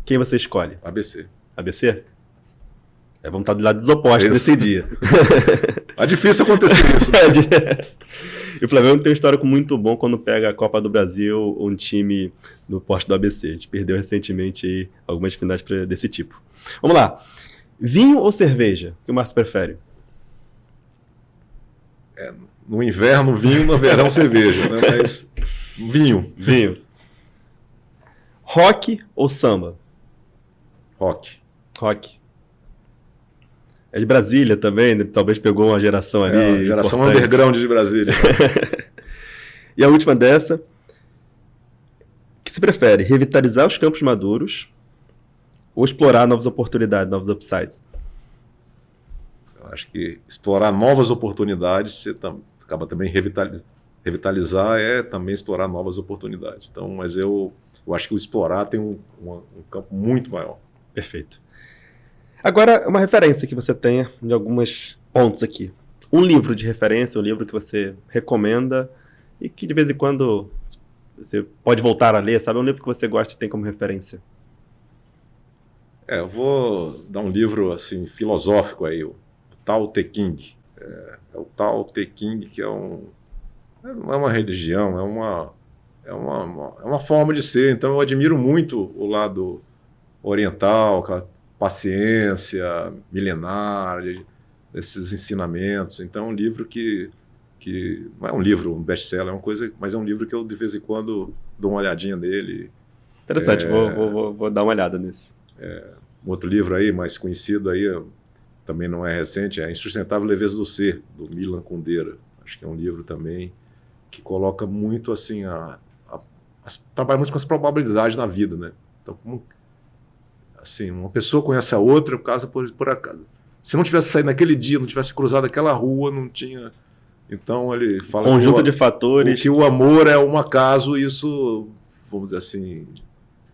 Quem você escolhe? ABC. ABC? Vamos estar do lado dos opostos nesse dia. É difícil acontecer isso. E o Flamengo tem um histórico muito bom quando pega a Copa do Brasil, um time do porte do ABC. A gente perdeu recentemente aí algumas finais desse tipo. Vamos lá. Vinho ou cerveja? O que o Márcio prefere? No inverno, vinho, no verão, cerveja. Né? Mas vinho. Vinho. Rock ou samba? Rock. Rock. É de Brasília também, né? Talvez pegou uma geração ali. A geração underground de Brasília. E a última dessa. O que você prefere? Revitalizar os campos maduros ou explorar novas oportunidades, novos upsides? Eu acho que explorar novas oportunidades, você acaba também revitalizar também explorar novas oportunidades. Então, mas eu acho que o explorar tem um campo muito maior. Perfeito. Agora, uma referência que você tenha de alguns pontos aqui. Um livro de referência, um livro que você recomenda e que de vez em quando você pode voltar a ler, sabe? Um livro que você gosta e tem como referência. Eu vou dar um livro assim filosófico aí, o Tao Te Ching. É o Tao Te Ching, que não é uma religião, é uma forma de ser. Então eu admiro muito o lado oriental, aquela paciência milenar, esses ensinamentos. Então é um livro que não é um livro, um best-seller, é uma coisa, mas é um livro que eu de vez em quando dou uma olhadinha nele. Interessante, vou dar uma olhada nisso. Um outro livro aí, mais conhecido aí, também não é recente, é Insustentável Leveza do Ser, do Milan Kundera. Acho que é um livro também que coloca muito assim, trabalha muito com as probabilidades na vida, né? Então, como assim, uma pessoa conhece a outra, casa por acaso. Se não tivesse saído naquele dia, não tivesse cruzado aquela rua, não tinha. Então ele fala conjunto de fatores. Que o amor é um acaso, isso, vamos dizer assim,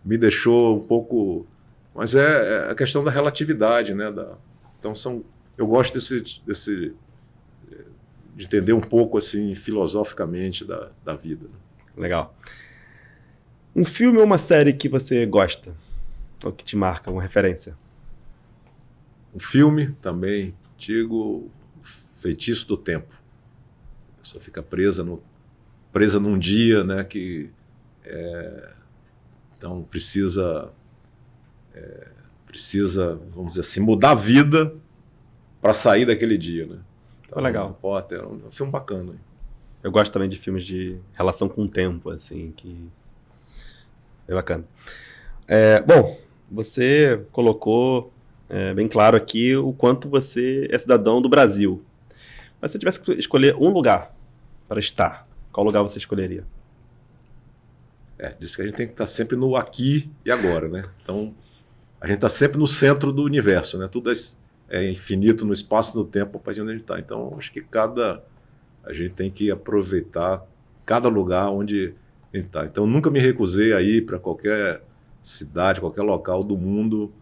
me deixou um pouco. Mas é a questão da relatividade, né? Então eu gosto de entender um pouco assim filosoficamente da vida. Legal. Um filme ou uma série que você gosta? Ou que te marca, uma referência? Um filme também antigo, Feitiço do Tempo. A pessoa fica presa num dia, né? Então precisa, vamos dizer assim, mudar a vida para sair daquele dia, né? Então, legal. É um filme bacana. Eu gosto também de filmes de relação com o tempo, assim, que é bacana. Bom, você colocou bem claro aqui o quanto você é cidadão do Brasil. Mas se você tivesse que escolher um lugar para estar, qual lugar você escolheria? Diz que a gente tem que estar sempre no aqui e agora, né? Então, a gente está sempre no centro do universo, né? Tudo é infinito no espaço e no tempo para onde a gente está. Então, acho que a gente tem que aproveitar cada lugar onde a gente está. Então, nunca me recusei a ir para qualquer cidade, qualquer local do mundo.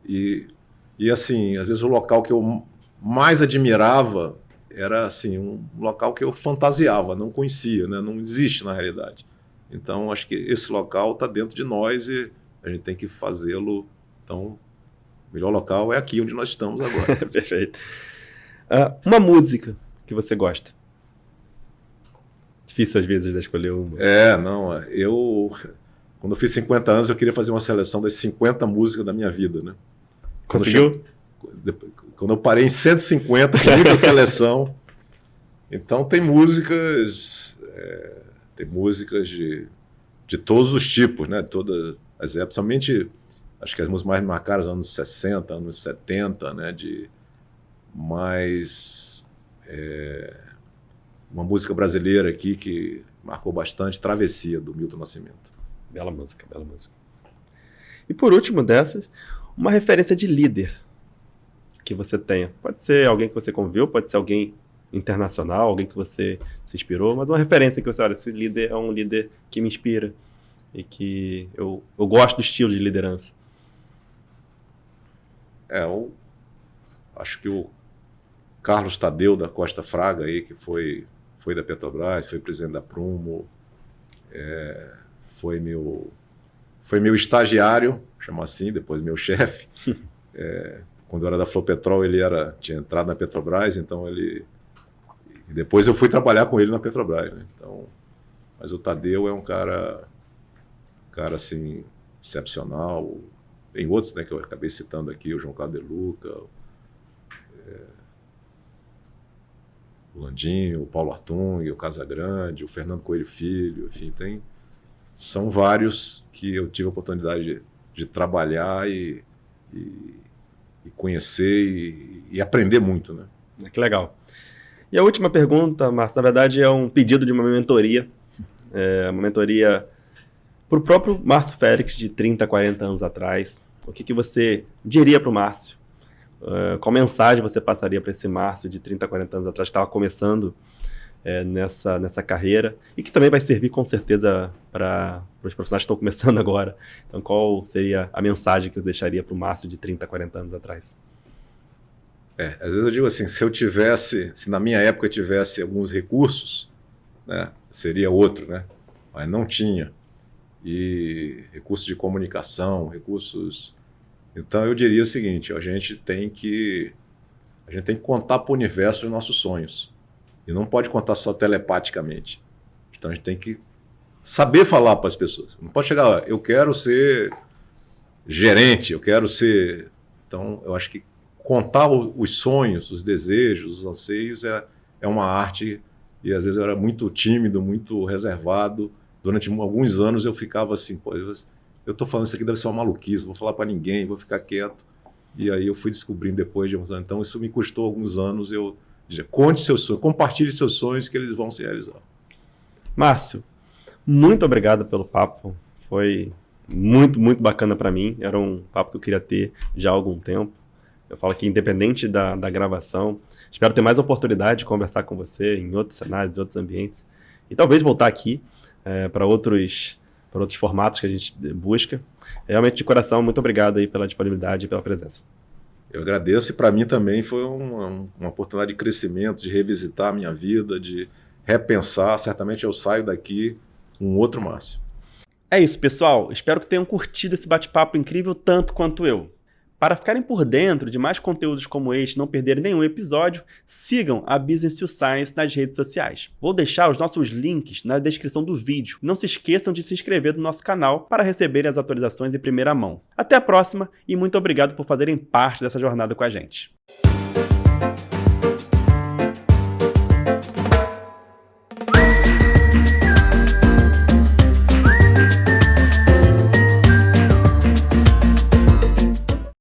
E assim, às vezes o local que eu mais admirava era assim, um local que eu fantasiava, não conhecia, né? Não existe na realidade. Então, acho que esse local está dentro de nós e a gente tem que fazê-lo. Então, o melhor local é aqui onde nós estamos agora. Perfeito. Uma música que você gosta? Difícil às vezes de escolher uma. Quando eu fiz 50 anos, eu queria fazer uma seleção das 50 músicas da minha vida, né? Conseguiu? Quando eu parei em 150, tem muita seleção. Então tem músicas de todos os tipos, né? Todas as épocas, somente acho que as músicas mais marcadas anos 60, anos 70, né? Uma música brasileira aqui que marcou bastante, Travessia, do Milton Nascimento. Bela música, bela música. E por último dessas, uma referência de líder que você tenha. Pode ser alguém que você conviveu, pode ser alguém internacional, alguém que você se inspirou, mas uma referência que você olha, esse líder é um líder que me inspira e que eu gosto do estilo de liderança. Eu acho que o Carlos Tadeu da Costa Fraga, aí, que foi da Petrobras, foi presidente da Prumo, foi meu estagiário, chama assim, depois meu chefe. Quando eu era da Flopetrol, ele tinha entrado na Petrobras, então e depois eu fui trabalhar com ele na Petrobras, né? Então, mas o Tadeu é um cara assim, excepcional. Tem outros, né, que eu acabei citando aqui, o João Carlos De Luca, o Landinho, o Paulo Artung, o Casagrande, o Fernando Coelho Filho, enfim, são vários que eu tive a oportunidade de trabalhar e conhecer e aprender muito, né? Que legal. E a última pergunta, Márcio, na verdade é um pedido de uma mentoria. Uma mentoria para o próprio Márcio Félix, de 30, 40 anos atrás. O que você diria para o Márcio? Qual mensagem você passaria para esse Márcio de 30, 40 anos atrás, que estava começando nessa carreira e que também vai servir com certeza para os profissionais que estão começando agora. Então, qual seria a mensagem que você deixaria para o Márcio de 30, 40 anos atrás? Às vezes eu digo assim, se na minha época eu tivesse alguns recursos, né, seria outro, né? Mas não tinha. E recursos de comunicação, recursos... Então eu diria o seguinte, a gente tem que contar para o universo os nossos sonhos. E não pode contar só telepaticamente. Então a gente tem que saber falar para as pessoas. Não pode chegar, eu quero ser gerente, eu quero ser... Então eu acho que contar os sonhos, os desejos, os anseios é uma arte, e às vezes eu era muito tímido, muito reservado. Durante alguns anos eu ficava assim, pô, eu estou falando isso aqui, deve ser uma maluquice, não vou falar para ninguém, vou ficar quieto. E aí eu fui descobrindo depois de uns anos. Então isso me custou alguns anos, eu dizer, conte seus sonhos, compartilhe seus sonhos que eles vão se realizar. Márcio, muito obrigado pelo papo, foi muito, muito bacana para mim, era um papo que eu queria ter já há algum tempo. Eu falo que independente da gravação, espero ter mais oportunidade de conversar com você em outros cenários, em outros ambientes. E talvez voltar aqui para outros formatos que a gente busca. Realmente, de coração, muito obrigado aí pela disponibilidade e pela presença. Eu agradeço, e para mim também foi uma oportunidade de crescimento, de revisitar a minha vida, de repensar. Certamente eu saio daqui um outro Márcio. É isso, pessoal. Espero que tenham curtido esse bate-papo incrível tanto quanto eu. Para ficarem por dentro de mais conteúdos como este e não perderem nenhum episódio, sigam a Business to Science nas redes sociais. Vou deixar os nossos links na descrição do vídeo. Não se esqueçam de se inscrever no nosso canal para receberem as atualizações em primeira mão. Até a próxima e muito obrigado por fazerem parte dessa jornada com a gente.